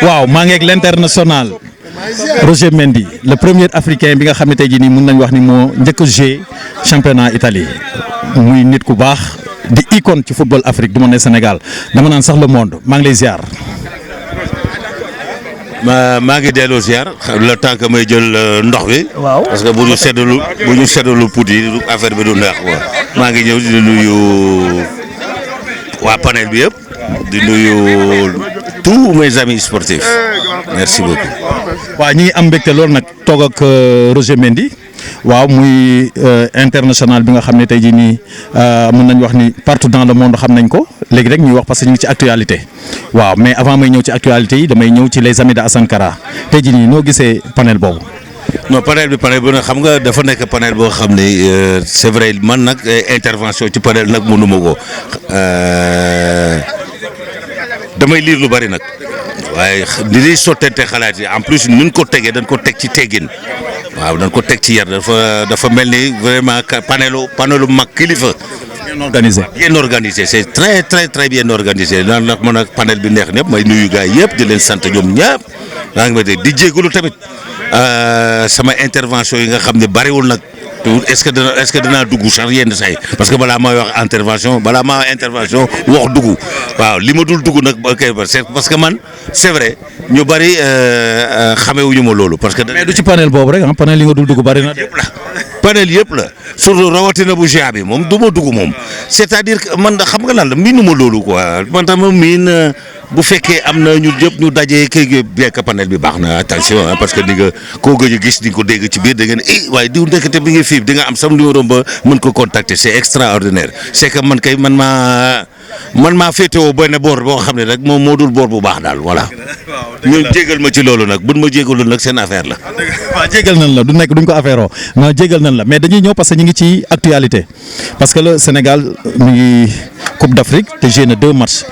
waaw maa ngi ak l'international Roger Mendy le premier africain bi nga xam ne tey jii nii mën nañu wax ni moo njëkk a jouer championnat Italie muy nit ku baax di icône ci football Afrique du ma ne Sénégal dama naan sax le monde maa ngi lay ziar. maa ngi delloo ziar le temps que may jël ndox bi. waaw parce que bu ñu seddalu put yi affaire bi du neex quoi. maa ngi ñëw di nuyu waa panel bi yëpp di nuyu tous mes amis sportifs merci beaucoup. waaw ñi ngi am mbégte loolu nag toog ak Roger Mendy waaw muy international bi nga xam ne tey jii nii mën nañu wax ni partout dans le monde xam nañ ko léegi rek ñuy wax parce que ñu ngi ci actualité waaw mais avant may ñëw ci actualité yi damay ñëw ci les amis de Assane Kara tey jii nii noo gisee panel boobu. non panel bi nag xam nga dafa nekk panel boo xam ne c'est vrai man nag intervention ci panel nag mënuma ko damay lire lu bari nag waaye li ñuy sottante xalaat yi en plus nuñ ko tegee dañ ko teg ci teggin waaw dañ ko teg ci yar dafa mel ni vraiment panelu mag kilifa bien organisé. bien organisé c'est très très très bien organisé ndax man ak panel bi neex ñëpp may nuyu gars yëpp di leen sant ñoom ñëpp maa ngi may dégg di jégalu tamit sama intervention yi nga xam ne bariwul nag est-ce que danaa dugg sax yenn saa yi parce que balaa may wax intervention wax dugg waaw li ma dul dugg nag c'est parce que man c'est vrai ñu bari xamewuñu ma loolu parce que. mais du ci panel boobu rek panel yi nga dul dugg bari na. panel yëpp la surtout rawatina bu GIA bi moom du ma dugg moom c'est-à-dire que man xam nga lan la miinu ma loolu quoi man tam miin bu fekkee am na ñu jëpp ñu dajee kii bien que panel bi baax na attention parce que di nga koo gëj a gis di nga ko dégg ci biir da ngeen waaye diw ndekete bi nga fii di nga am sam numéro ba mën ko contacter c'est extraordinaire c'est que man kay man maa féetewoo benn boor boo xam ne rek moom moo dul boor bu baax daal voilà. ñu jégal ma ci loolu nag buñ ma jégalul nag seen affaire la. waaw jégal nañ la du nekk duñ ko affaire oo non jégal nañ la mais dañuy ñëw parce que ñu ngi ci actualité parce que le Sénégal mi ngi Coupe d'Afrique te joué na 2 matchs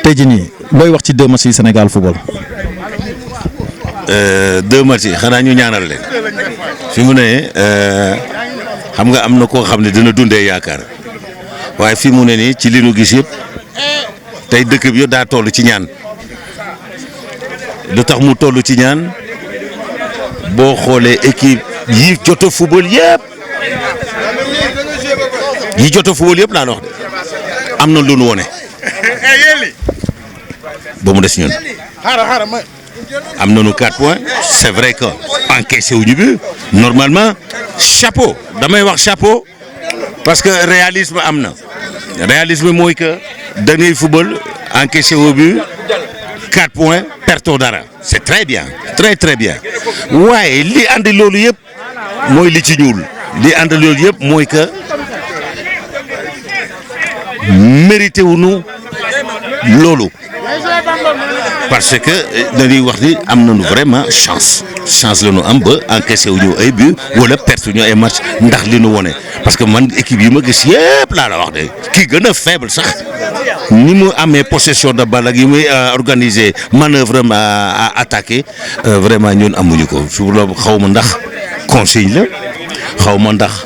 tey jii nii looy wax ci 2 matchs yi Sénégal football. 2 matchs yi xanaa ñu ñaanal leen fi mu ne xam nga am na koo xam ne dina dundee yaakaar waaye fi mu ne nii ci li nu gis yëpp tey dëkk bi yëpp daa toll ci ñaan. lu tax mu toll ci ñaan boo xoolee équipe yi jot a football yëpp laa wax de am na lu nu wone ba mu des ñun am nañu 4 points c'est vrai que encaissé wuñu bi normalement chapeau damay wax chapeau parce que réalisme am na réalisme mooy que dañuy football encaissé wu bi 4 points perto dara c'est très bien très très bien waaye li andi loolu yëpp mooy li ci ñuul li andi loolu yëpp mooy que mérité wuñu loolu parce que dañuy wax ni am nañu vraiment chance la ñu am ba encaissé wu ñu ay but wala perte ñu ay match ndax li ñu wone parce que man équipe yi ma gis yëpp laa la wax de kii gën a faible sax ni mu amee possession de balle ak yi muy organiser manœuvre à attaquer vraiment ñun amuñu ko su loolu xaw ma ndax consigne la xaw ma ndax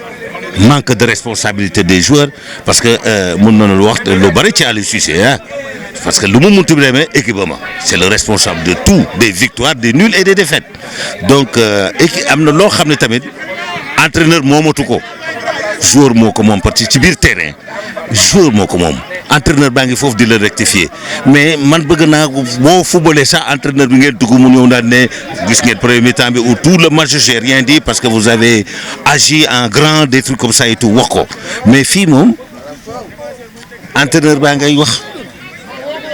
manque de responsabilité des joueurs parce que mun nañu wax lu bari ci Aliou Cissé ah parce que lu mu munti bi demee équipement c'est le responsable de tout des victoires des nuls et des défaites donc am na loo xam ne tamit entraîneur moomatu ko joueur moo ko moom parce que ci biir terrain joueur moo ko moom entraîneur baa ngi foofu di la rectifier mais man bëgg naa boo footballé sax entraîneur bi ngeen dugg mu ñëw daal ne gis ngeen premier mi-temps bi ou tout le match j'ai rien dit parce que vous avez agi en grand des trucs comme ça et tout wax ko mais fii moom entraîneur baa ngay wax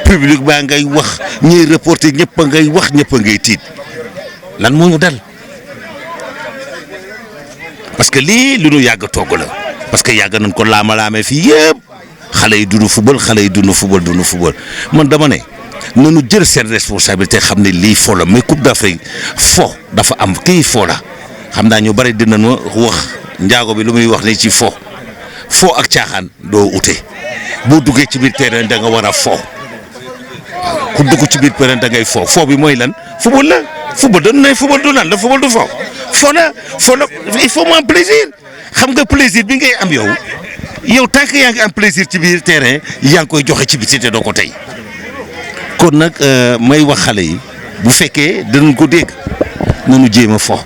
public baa ngay wax ñiy reporter ñëpp a ngay wax ñëpp a ngay tiit lan moo ñu dal parce que lii lu ñu yàgg togg la parce que yàgg nañ ko laama-laamee fii yëpp xale yi duñu football man dama ne nañu jël seen responsabilité xam ne lii fo la mais Coupe d'Afrique fo dafa am kii fo la xam naa ñu bari dinañu wax njaago bi lu muy wax ni ci fo ak caaxaan doo ute boo duggee ci biir terrain da nga war a fo ku dugg ci biir terrain da ngay fo bi mooy lan football la football dañu ne football du lan la football du fo la il faut mu am plaisir xam nga plaisir bi ngay am yow tant que yaa ngi am plaisir ci biir terrain yaa ngi koy joxe ci biir te doo ko tey kon nag may wax xale yi bu fekkee danañ ko dégg nañu jéem a fo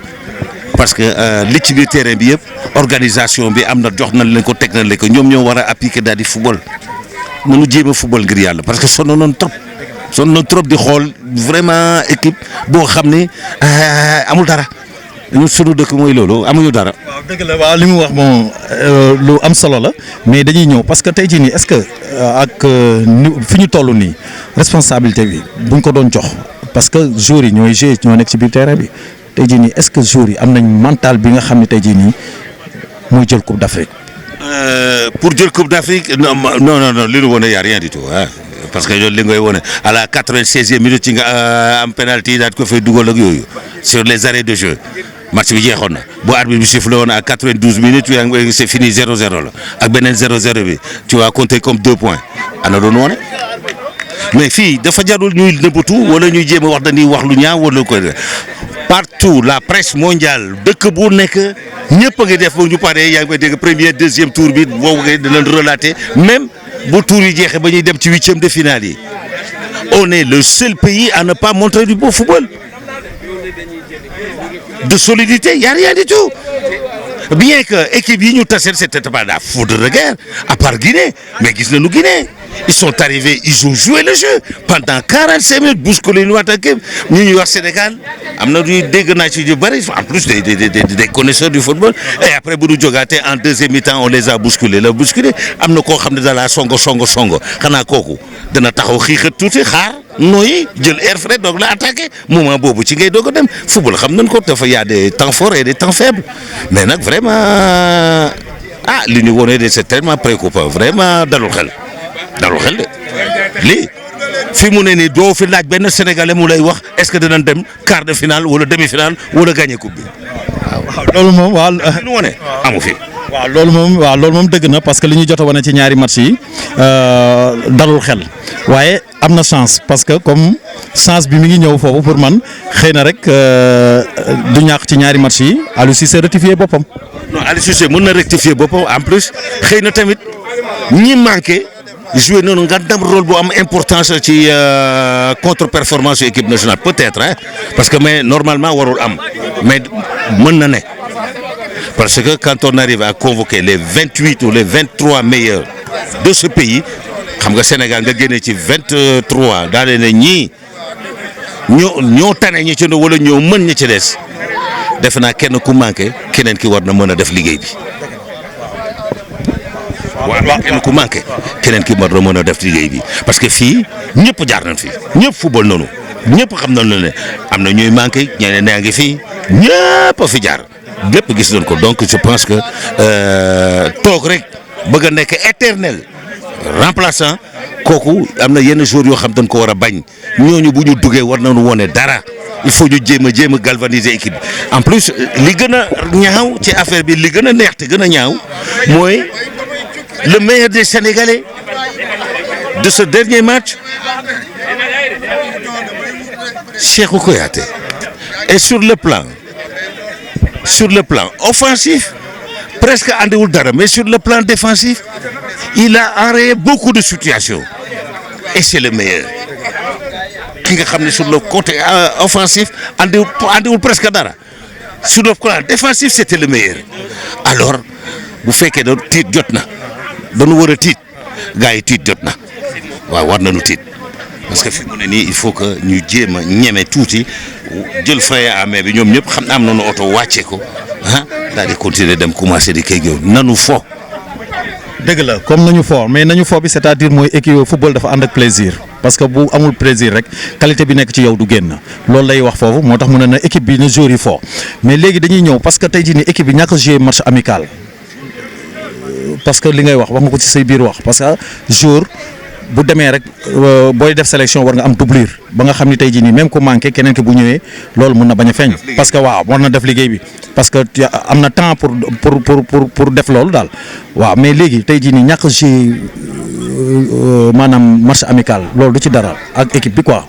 parce que li ci biir terrain bi yëpp organisation bi am na jox nañ leen ko teg nañ leen ko ñoom ñoo war a appliquer daal di football nañu jéem a football ngir yàlla parce que sonn nañ trop di xool vraiment équipe boo xam ne amul dara. ñun sunu dëkk mooy loolu amuñu dara. waaw dëgg la waaw li mu wax moom lu am solo la mais dañuy ñëw parce que tey jii nii est-ce que ak fi ñu toll nii responsabilité bi buñ ko doon jox parce que joueurs yi ñooy jouer ñoo nekk ci biir terrain bi tey jii nii est-ce que joueurs yi am nañ mental bi nga xam ne tey jii nii mooy jël Coupe d'Afrique. Pour jël Coupe d'Afrique non li ñu wone y a rien du tout ah parce que li ngay wone à la 96e minute ci nga am penalty daal ko fay dugal ak yooyu sur les arrêts de jeu. match bi jeexoon na bu arbitre bi sifflé woon à 92 minutes yaa ngi c'est fini 0-0 la ak beneen 0-0 bi tu vas compter comme 2 points ana doon woone mais fii dafa jarul ñuy nëbbatu wala ñuy jéem a wax dañuy wax lu ñaaw wala ko partout la presse mondiale dëkk bu nekk ñëpp a ngi def ba ñu paree yaa ngi dégg premier deuxième tour bi boobu nga dinañ relater même bu tour yi jeexee ba ñuy dem ci 8e de finale yi on est le seul pays à ne pas montrer du beau football de solidité y a rien du tout. Bien que équipe yi ñu taseel c'était pas la foudre de guerre à part Guinée mais gis nañu Guinée ils sont arrivés ils ont joué le jeu pendant 45 minutes bousculé ñu attaqué ñu ñuy wax Sénégal am na ñuy dégg naa ci yu bëri en plus des connaisseurs du football et après bu ñu jógaatee en deuxième mi-temps on les a bousculé am na koo xam ne da la songo xanaa kooku dana taxaw xiixat tuuti xaar nooyi jël air frais doog la attaqué moment boobu ci ngay doog a dem football xam nañ ko dafa y a des temps forts et des temps faibles mais nag vraiment li ñu wone de c'est tellement préoccupant vraiment dalul xel de lii fi mu ne nii doo fi laaj benn sénégalais mu lay wax est-ce que dinañ dem quart de finale wala demi-finale wala gagner coupe bi waaw loolu moom waaw li ñu wone amu fi. waaw loolu moom dëgg na parce que li ñu jot a wane ci ñaari match yi dalul xel waaye am na chance parce que comme chance bi mi ngi ñëw foofu pour man xëy na rek du ñàkk ci ñaari match yi Aliou Cissé rectifier boppam. non Aliou Cissé mën na rectifier boppam en plus xëy na tamit ñi manqué jouer noonu nga dem rôle bu am importance ci contre-performance équipe nationale peut-être parce que mais normalement warul am mais mën na ne. Parce que quand on arrive à convoquer les 28 ou les 23 meilleurs de ce pays xam nga Sénégal nga génne ci 23 daal ne ñii ñoo tane ñi ci ne wala ñoo mën ñi ci des defe naa kenn ku manqué keneen ki war na mën a def liggéey bi. waaw kenn ku manqué keneen ki war na mën a def liggéey bi parce que fii ñëpp jaar nañ fi ñëpp football noonu ñëpp xam nañ ne am na ñuy manqué ñeneen ñaa ngi fii ñëpp a fi jaar. lépp gis nañ ko donc je pense que toog rek bëgg a nekk éternel remplaçant kooku am na yenn joueurs yoo xam dañ ko war a bañ ñooñu bu ñu duggee war nañu wone dara il faut ñu jéem a galvaniser équipe bi en plus li gën a ñaaw ci affaire bi li gën a neex te gën a ñaaw mooy le meilleur des Sénégalais de ce dernier match Cheikhou Kouyaté et sur le plan offensif presque andiwul dara mais sur le plan défensif il a enrayé beaucoup de situations et c'est le meilleur ki nga xam ne sur le côté offensif andiwul presque dara sur le plan défensif c'était le meilleur alors bu fekkee da tiit jot na dañu war a tiit gars yi tiit jot na waaw war nañu tiit parce que fi mu ne nii il faut que ñu jéem a ñeme tuuti jël frein à main bi ñoom ñëpp xam ne am nañu oto wàcce ko daal di continuer dem commencer di kay géew nanu fo. dëgg la comme nañu fo mais nañu fo bi c'est-à-dire mooy équipe football dafa ànd ak plaisir parce que bu amul plaisir rek qualité bi nekk ci yow du génn loolu lay wax foofu moo tax mu ne na équipe bi na joueur yi fo mais léegi dañuy ñëw parce que tey jii nii équipe bi ñàkk a jouer match amical parce que li ngay wax nga ko ci say biir wax parce que jour bu demee rek booy def sélection war nga am doublure ba nga xam ni tey jii nii même ku manqué keneen ki bu ñëwee loolu mun na bañ a feeñ parce que waaw war na def liggéey bi parce que am na temps pour def loolu daal waaw mais léegi tey jii nii ñàkk a jouer maanaam match amical loolu du ci dara ak équipe bi quoi.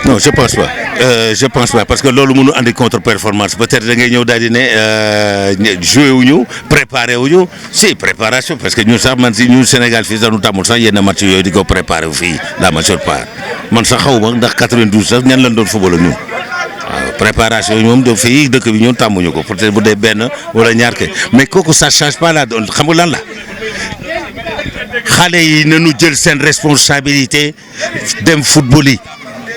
non je pense pas parce que loolu mënu andi contre-performance peut-être da ngay ñëw daal di ne joué wuñu préparé wuñu si préparation parce que ñun sax man si ñun Sénégal fii dañu tàmmul sax yenn match yooyu di ko préparé wu fii la majeure part man sax xaw ma ndax 92 sax ñan lañ doon football ak ñun waaw préparation yi moom fii dëkk bi ñun tàmmuñu ko peut-être bu dee benn wala ñaar ke mais kooku ça change pas la doon xam nga lan la xale yi nañu jël seen responsabilité dem football yi.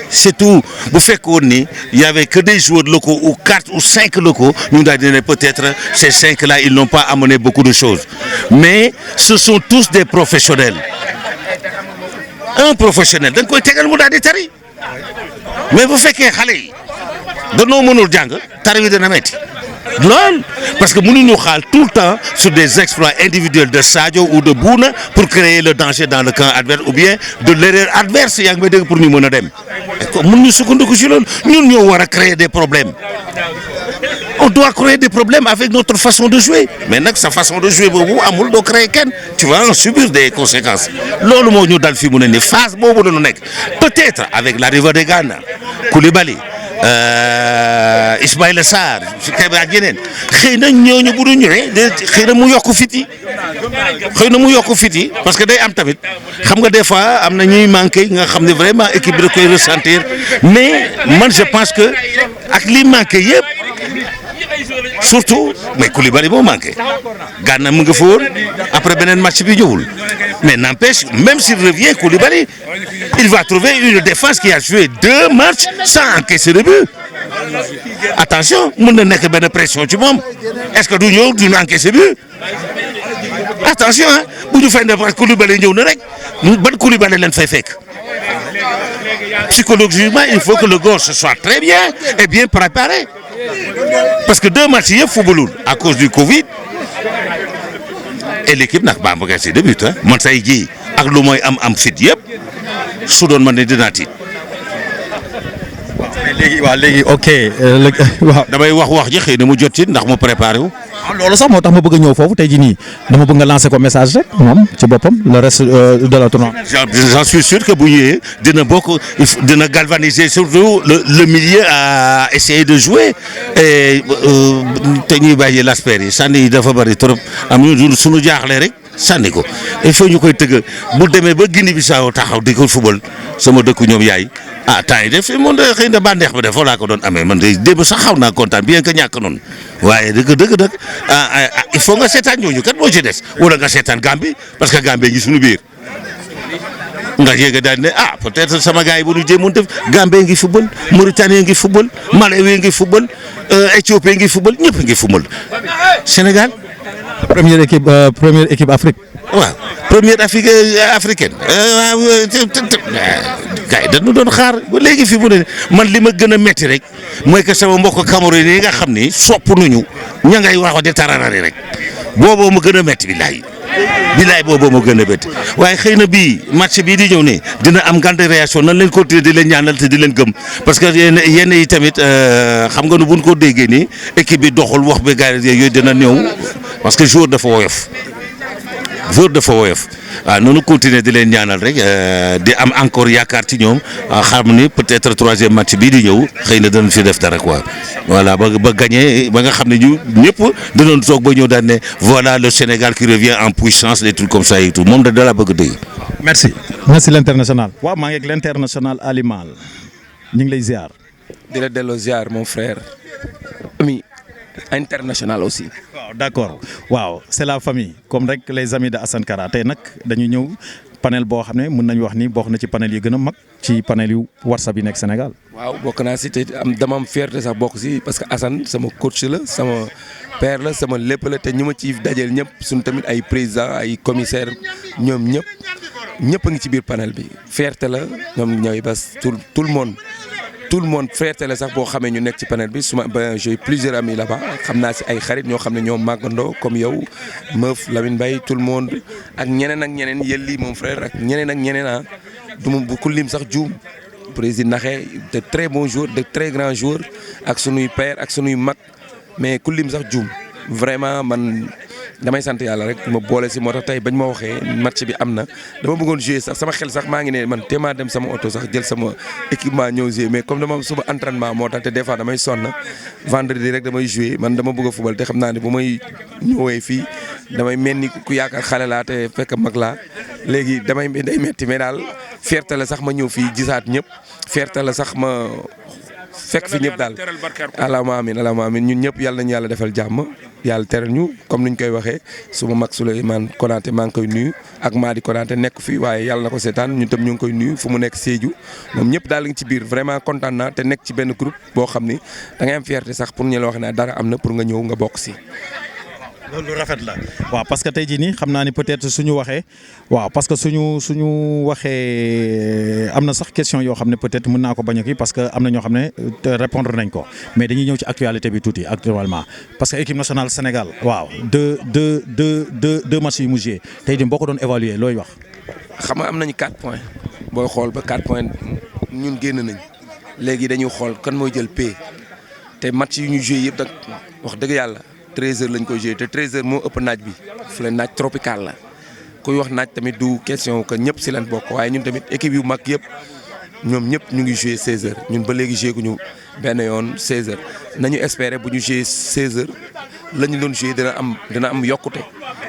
C'est tout bu fekkoon ni il y avait que des joueurs locaux ou 4 ou 5 locaux ñu daal di ne peut-être ces 5 là ils n'ont pas amené beaucoup de choses mais ce sont tous des professionnels un professionnel dañ koy tegal mu daal di tari mais bu fekkee xale yi danoo mënul jàng tari bi dana metti lool parce que mënuñu xaal tout le temps sur des exploits individuels de Sadio ou de Bouna pour créer le danger dans le camp adverse ou bien de l'erreur adverse yaa ngi may dégg pour ñu mën a dem mënuñu sukkandiku ci loolu ñun ñoo war a créer des problèmes on doit créer des problèmes avec notre façon de jouer mais nag sa façon de jouer boobu amul doo créer kenn tu vas en subir des conséquences loolu moo ñu dal fi mu ne ni phase boobu la ñu nekk peut-être avec l'arrivée de Gana Koulibaly Ismaïla Sarr si Kébé ak yeneen xëy na ñooñu bu ñu ñëwee xëy na mu yokk fit yi parce que day am tamit xam nga des fois am na ñuy manqué nga xam ne vraiment équipe bi da koy ressentir mais man je pense que ak li manqué yëpp surtout mais Koulibaly moo manqué Gana mu nga fa woon après beneen match bi ñëwul mais n'empêche même s'il revient Koulibaly il va trouver une défense qui a joué 2 matchs sans encaisser de but. Attention mën na nekk benn pression ci moom est-ce que du ñëw du ñu encaisser but attention ah bu ñu fay ne parce que Koulibaly ñëw na rek ban Koulibaly leen fay fekk psychologiquement il faut que le gosse soit très bien et bien préparé parce que 2 matchs yëpp footballul à cause du Covid et l'équipe nag ba bëgg ci début ah man say ji ak lu mooy am fit yëpp su doon man ne dinaa tiit. léegi ok waaw. damay wax ji xëy na mu jot ci ndax mu préparé wu. loolu sax moo tax ma bëgg a ñëw foofu tey jii nii dama bëgg nga lancer ko message rek moom ci boppam le reste de la tournoi. j'en suis sûr que bu ñëwee dina bokk dina galvaniser surtout le milieu à essayer de jouer et te ñuy bàyyi l'aspect yi sànni yi dafa bari trop am na suñu jaaxle rek sànni ko il faut ñu koy tëgg bu demee ba Guinée-Bissau taxaw di ko football sama dëkku ñoom yaay. temps yi def moom da xëy na bànneex ba def foo laa ko doon amee man de démb sax xaw naa kontaan bien que ñàkk noonu waaye dëgg il faut nga seetaan ñooñu kat moo ci des wala nga seetaan Gambie parce que Gambie ngi suñu biir nga yéega daal ne peut-être sama gars yi bu ñu jéemoon def Gambie ngi football Mauritanie ngi football Malawi ngi football Éthiopie ngi football ñëpp ngi football Sénégal. première équipe Afrique. waaw première africaine gars yi dañu doon xaar ba léegi fi mu ne man li ma gën a métti rek mooy que sama mbokk Cameroun yi nga xam ni sopp nañu ña ngay wax di tararari rek booboo ma gën a métti bilaay booboo ma gën a métti waaye xëy na bii match bii di ñëw ne dina am grande réaction nan leen continuer di leen ñaanal te di leen gëm parce que yenn yi tamit xam nga nu buñ ko déggee nii équipe bi doxul wax bi gars yooyu dina ñëw parce que joueur dafa woyof. waaw noonu continuer di leen ñaanal rek di am encore yaakaar ci ñoom xam ni peut-être 3e match bii di ñëw xëy na danañ fi def dara quoi voilà ba gagner ba nga xam ne ñu ñëpp danañ toog ba ñëw daan ne voilà le Sénégal qui revient en puissance des trucs comme ça et tout moom da la bëgg dégg. merci l'international. waaw maa ngi ak l'international Ali Mal ñu ngi lay ziar. di la delloo ziar mon frère ami international aussi. waaw d'accord waaw c'est la famille comme rek les amis de Assane Kara tey nag dañu ñëw panel boo xam ne mën nañu wax ni bokk na ci panel yi gën a mag ci panel yu WhatsApp yi nekk Sénégal. waaw bokk naa si te dama am fierté sax bokk si parce que Assane sama coach la sama père la sama lépp la te ñu ma ciy dajeel ñëpp suñu tamit ay président ay commissaire ñoom ñëpp a ngi ci biir panel bi fierté la ñoom ñooy bas tout le monde fierté la sax boo xamee ñu nekk ci panel bi j'ai plusieurs amis là-bas xam naa si ay xarit ñoo xam ne ñoo màggandoo comme yow Meuf Lamine Mbaye tout le monde ak ñeneen Yelli mon frère ak ñeneen du ma bu ku lim sax juum président Naxe de très bons joueurs de très grands joueurs ak sunuy père ak sunuy mag mais ku lim sax juum vraiment man damay sant yàlla rek ma boole si moo tax tey bañ ma waxee match bi am na dama bëggoon jouer sax sama xel sax maa ngi ne man téemaa dem sama oto sax jël sama équipement ñëw jouer mais comme dama suba entraînement moo tax te des fois damay sonn vendredi rek damay jouer man dama bëgg a fubal te xam naa ne bu may ñëwee fii damay mel ni ku yaakaar xale laa te fekk mag laa léegi day metti mais daal fierté la sax ma ñëw fii gisaat ñëpp fierté la sax ma fekk fi ñëpp daal allahumma amiin ñun ñëpp yàlla nañu yàlla defal jàmm yàlla teral ñu comme ni ñu koy waxee suma mag Souleymane Konaté maa ngi koy nuyu ak Madi Konaté nekk fi waaye yàlla na ko seetaan ñun tam ñu ngi koy nuyu fu mu nekk Sédhiou moom ñëpp daal ngi ci biir vraiment kontaan naa te nekk ci benn groupe boo xam ni da ngay am fierté sax pour ñu la wax ne dara am na pour nga ñëw nga bokk si. loolu rafet la waaw parce que tey jii nii xam naa ni peut-être suñu waxee waaw parce que suñu waxee am na sax question yoo xam ne peut-être mën naa ko bañ a kii parce que am na ñoo xam ne répondre nañ ko mais dañuy ñëw ci actualité bi tuuti actuellement parce que équipe nationale Sénégal waaw deux matchs yu mu joué tey jii boo ko doon évaluer looy wax. xam nga am nañu 4 points booy xool ba 4 points ñun génn nañ léegi dañuy xool kan mooy jël paie te match yu ñu joué yëpp nag wax dëgg yàlla. 13h lañ koy joué te 13h moo ëpp naaj bi fu la naaj tropical la kuy wax naaj tamit du question que ñëpp si leen bokk waaye ñun tamit équipe yu mag yëpp ñoom ñëpp ñu ngi joué 16h ñun ba léegi joué gu ñu benn yoon 16h nañu espérer bu ñu joué 16h la ñu doon joué dina am yokkute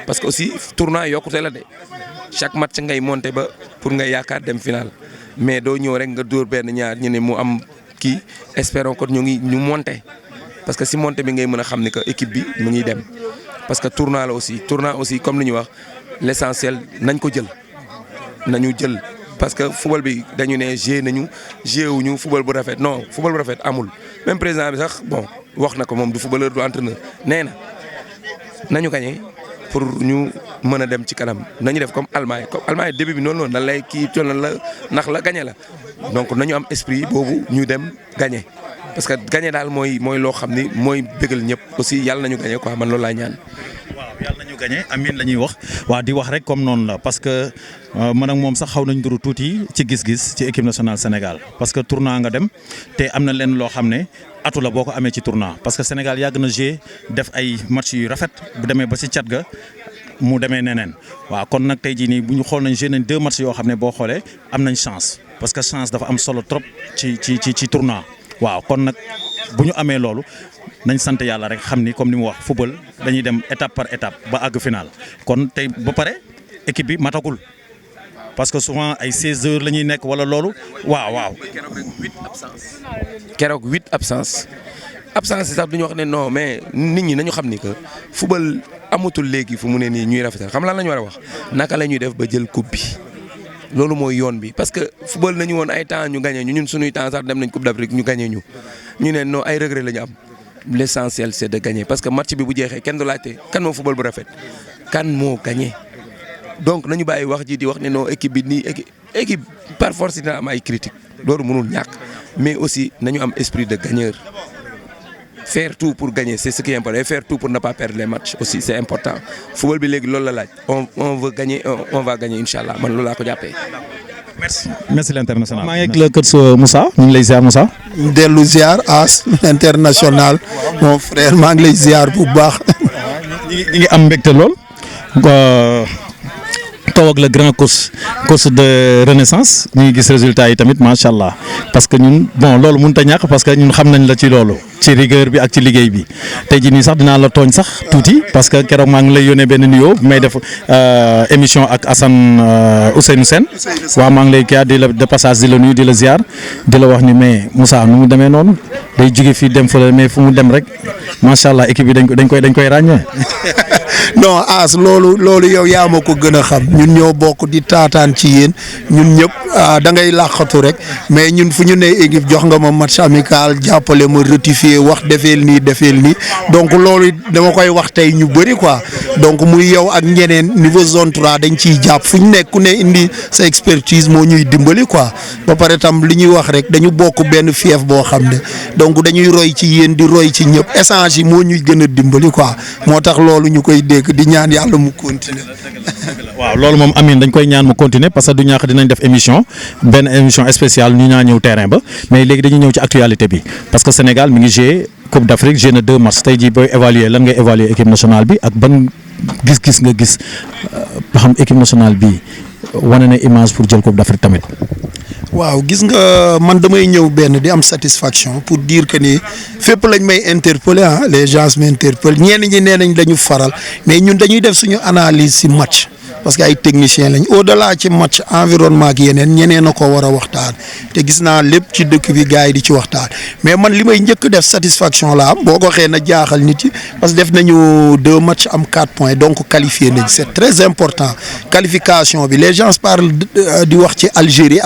parce que aussi tournoi yokkute la de chaque match ngay monter ba pour nga yaakaar dem final mais doo ñëw rek nga dóor benn ñaar ñu ne mu am kii espérons que ñu monter parce que si monter bi ngay mën a xam ni que équipe bi mu ngi dem parce que tournoi aussi comme li ñu wax l'essentiel nañ ko jël nañu jël. parce que football bi dañu ne joué wuñu football bu rafet non football bu rafet amul même président bi sax bon wax na ko moom du footballeur du entraîneur nee na nañu gagné pour ñu mën a dem ci kanam nañu def comme Allemagne début bi noonu nan lay kii toll la nax la gagné la donc nañu am esprit boobu ñu dem gagné parce que gagné daal mooy loo xam ni mooy bégal ñëpp aussi yàlla nañu gagné quoi man loolu laa ñaan. yàlla nañu gagné amiin la ñuy wax waa di wax rek comme noonu la parce que man ak moom sax xaw nañ duru tuuti ci gis-gis ci équipe nationale Sénégal parce que tournoi nga dem te am na leen loo xam ne atu la boo ko amee ci tournoi parce que Sénégal yàgg na jouer def ay match yu rafet bu demee ba si cat ga mu demee neneen waaw kon nag tey jii nii bu ñu xool nañ jouer nañ 2 matchs yoo xam ne boo xoolee am nañ chance parce que chance dafa am solo trop ci tournoi waaw kon nag bu ñu amee loolu nañ sant yàlla rek xam ni comme ni mu wax football dañuy dem étape par étape ba àgg final kon tey ba pare équipe bi matagul parce que souvent ay 16 heures la ñuy nekk wala loolu waaw. keroog 8 absence yi sax duñu wax ne non mais nit ñi nañu xam ni que football amatul léegi fu mu ne nii ñuy rafetal xam lan la ñu war a wax naka la ñuy def ba jël coupe bi loolu mooy yoon bi parce que football nañu woon ay temps ñu gagné ñu ñun suñuy temps sax dem nañ coupe d'Afrique ñu gagné ñu ne non ay regret la ñu am. L'essentiel c'est de gagner parce que match bi bu jeexee kenn du laajte kan moo football bu rafet kan moo gagné donc nañu bàyyi wax ji di wax ne non équipe bi nii équipe par force dina am ay critiques loolu mënul ñàkk mais aussi nañu am esprit de gagneur faire tout pour gagner c'est ce qui est important et faire tout pour ne pas perdre les matchs aussi c'est important football bi léegi loolu la laaj on veut gagner on va gagner inch'Allah man loolu laa ko jàppee. merci l'international. maa ngi ak le coach Moussa ñu ngi lay ziar Moussa. dellu ziar as international mon frère maa ngi lay ziar bu baax. ñi ngi am mbégte lool. taw ak le grand coach de Renaissance ñu ngi gis résultat yi tamit macha allah parce que ñun bon loolu mënut a ñàkk parce que ñun xam nañ la ci loolu ci rigueur bi ak ci liggéey bi tey jii nii sax dinaa la tooñ sax tuuti parce que keroog maa ngi lay yónnee benn nuyoo bi may def émission ak Assane Ousseynou Sène waaw maa ngi lay kii di la de passage di la nuyu di la ziar di la wax ni mais Moussa nu mu demee noonu day jóge fii dem fële mais fu mu dem rek macha allah équipe bi dañ koy ràññee. non as loolu yow yaa ma ko gën a xam ñun ñoo bokk di taataan ci yéen ñun ñëpp da ngay làqatu rek mais ñun fu ñu ne équipe jox nga ma match amical jàppale ma rectifier wax defeel nii donc loolu dama koy wax tey ñu bëri quoi donc muy yow ak ñeneen niveau zone 3 dañ ciy jàpp fu ñu nekk ku ne indi sa expertise moo ñuy dimbali quoi ba pare tam li ñuy wax rek dañu bokk benn fief boo xam ne donc dañuy roy ci yéen di roy ci ñëpp échange yi moo ñuy gën a dimbali quoi moo tax loolu ñu koy dégg di ñaan yàlla mu continuer. waaw loolu moom amiin dañ koy ñaan mu continuer parce que du ñàkk dinañ def benn émission spéciale ñu ñaa ñëw terrain ba mais léegi dañuy ñëw ci actualité bi parce que Sénégal mi ngi joué Coupe d'Afrique joué na 2 matchs tey jii booy évaluer lan ngay évaluer équipe nationale bi ak ban gis-gis nga gis ba xam équipe nationale bi wane na image pour jël Coupe d'Afrique tamit. waaw gis nga man damay ñëw benn di am satisfaction pour dire que ni fépp lañ may interpeller les gens m'interpellent ñenn ñi nee nañ dañu faral mais ñun dañuy def suñu analyse ci match parce que ay techniciens lañ au-delà ci match environnement ak yeneen ñeneen a ko war a waxtaan te gis naa lépp ci dëkk bi gars yi di ci waxtaan mais man li may njëkk def satisfaction la am boo ko xee na jaaxal nit yi parce que def nañu 2 matchs am 4 points donc qualifié nañ c'est très important qualification bi les gens parlent di wax ci Algérie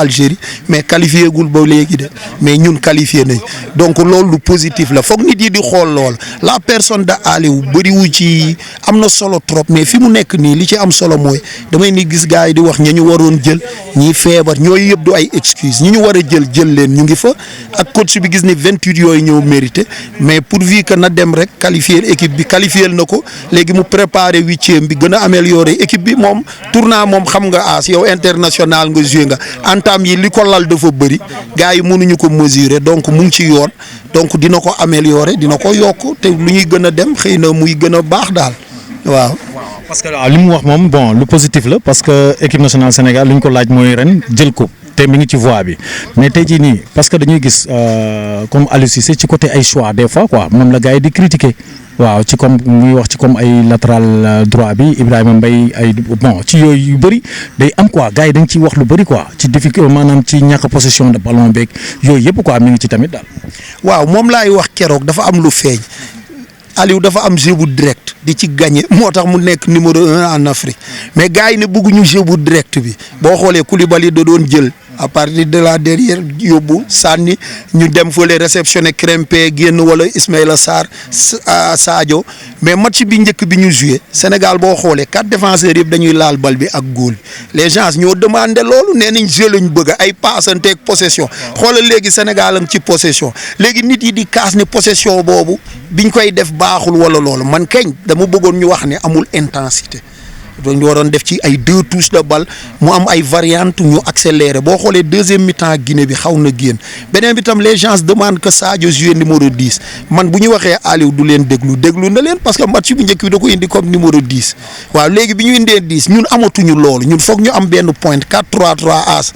mais qualifié gul ba léegi de mais ñun qualifié nañ donc loolu lu positif la foog nit yi di xool lool la personne de Aliou bëriwu ci am na solo trop mais fi mu nekk nii li ci am solo mooy damay ni gis gars yi di wax ña ñu waroon jël ñi feebar ñooyu yëpp du ay excuse ñi ñu war a jël leen ñu ngi fa ak coach bi gis ni 28 yooyu ñëw mérité mais pourvu que na dem rek qualifier équipe bi qualifier na ko léegi mu préparer 8e bi gën a améliorer équipe bi moom tournant moom xam nga as yow international nga joué nga entame yi li ko lal dafa bëri gars yi mënuñu ko mesurer donc mu ngi ci yoon donc dina ko améliorer dina ko yokk te lu ñuy gën a dem xëy na muy gën a baax daal waaw. parce que li mu wax moom bon lu positif la parce que équipe nationale Sénégal li ñu ko laaj mooy ren jël coupe te mi ngi ci voie bi mais tey jii nii parce que dañuy gis comme Aliou Cissé ci côté ay choix des fois quoi moom la gars yi di critiquer waaw ci comme muy wax ci comme ay latéral droit bi Ibrahima Mbaye ay bon ci yooyu yu bëri day am quoi gars yi dañ ciy wax lu bëri quoi ci difficulté maanaam ci ñàkk possession de ballon beeg yooyu yëpp quoi mi ngi ci tamit daal. waaw moom laay wax keroog dafa am lu feeñ Aliou dafa am jeu bu direct di ci gagné moo tax mu nekk numéro 1 en Afrique mais gars yi ne bëgguñu jeu bu direct bi boo xoolee Koulibaly da doon jël à partir de la derrière yóbbu sànni ñu dem fële réceptionné Krépin génn wala Ismaïla Sarr Sadio mais match bi njëkk bi ñu joué Sénégal boo xoolee 4 défenseurs yëpp dañuy laal bal bi ak góol les gens ñoo demandé loolu nee nañ jeu lañ bëgg ay passanteeg possession xoolal léegi Sénégal am ci possession léegi nit yi di kaas ne possession boobu biñ koy def baaxul wala loolu man kañ dama bëggoon ñu wax ne amul intensité. dañu waroon def ci ay 2 touches de balle mu am ay variantes ñu accéléré boo xoolee deuxième mi-temps Guinée bi xaw na génn beneen bi tam les gens demandent que Sadio joue numéro 10 man bu ñu waxee Aliou du leen déglu na leen parce que match bi njëkk bi da ko indi comme numéro 10 waaw léegi bi ñu indee 10 ñun amatuñu loolu ñun foog ñu am benn point 4-3-3 as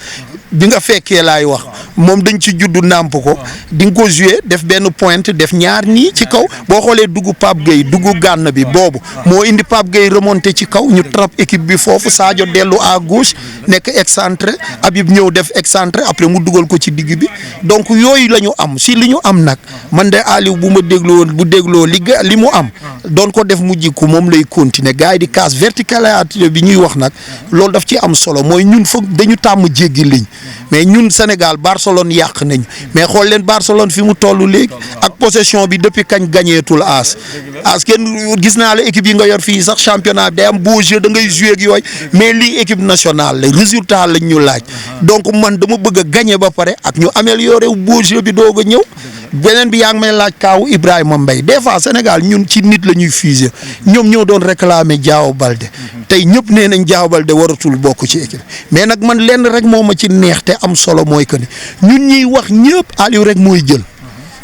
bi nga fekkee laay wax moom dañ ci juddu nàmp ko di nga ko joué def benn point def ñaar nii ci kaw boo xoolee dugg Pape Gueye dugg gànn bi boobu moo indi Pape Gueye remonté ci kaw ñu trap équipe bi foofu Sadio dellu à gauche nekk excentré Habib ñëw def excentré après mu dugal ko ci digg bi donc yooyu la ñu am si li ñu am nag man de Aliou bu ma dégloo li mu am doon ko def mu jikku moom lay continuer gars yi di casse verticalité bi ñuy wax nag loolu daf ci am solo mooy ñun foog dañu tàmm jéggi liñ mais ñun Sénégal Barcelone yàq nañ mais xool leen Barcelone fi mu toll léegi ak possession bi depuis kañ gagneetul as kenn gis naa la équipe yi nga yor fii sax championnat day am beau jeu da ngay jouer ak yooyu mais lii équipe nationale la résultat lañ ñu laaj donc man dama bëgg a gagner ba pare ak ñu améliorer beau jeu bi doog a ñëw beneen bi yaa ngi may laaj kaawu Ibrahima Mbaye des fois Sénégal ñun ci nit la ñuy fuser ñoom ñoo doon réclamer Diao Baldé tey ñëpp nee nañ Diao Baldé waratul bokk ci équipe mais nag man lenn rek moo ma ci neex te am solo mooy que ni ñun ñuy wax ñëpp Aliou rek mooy jël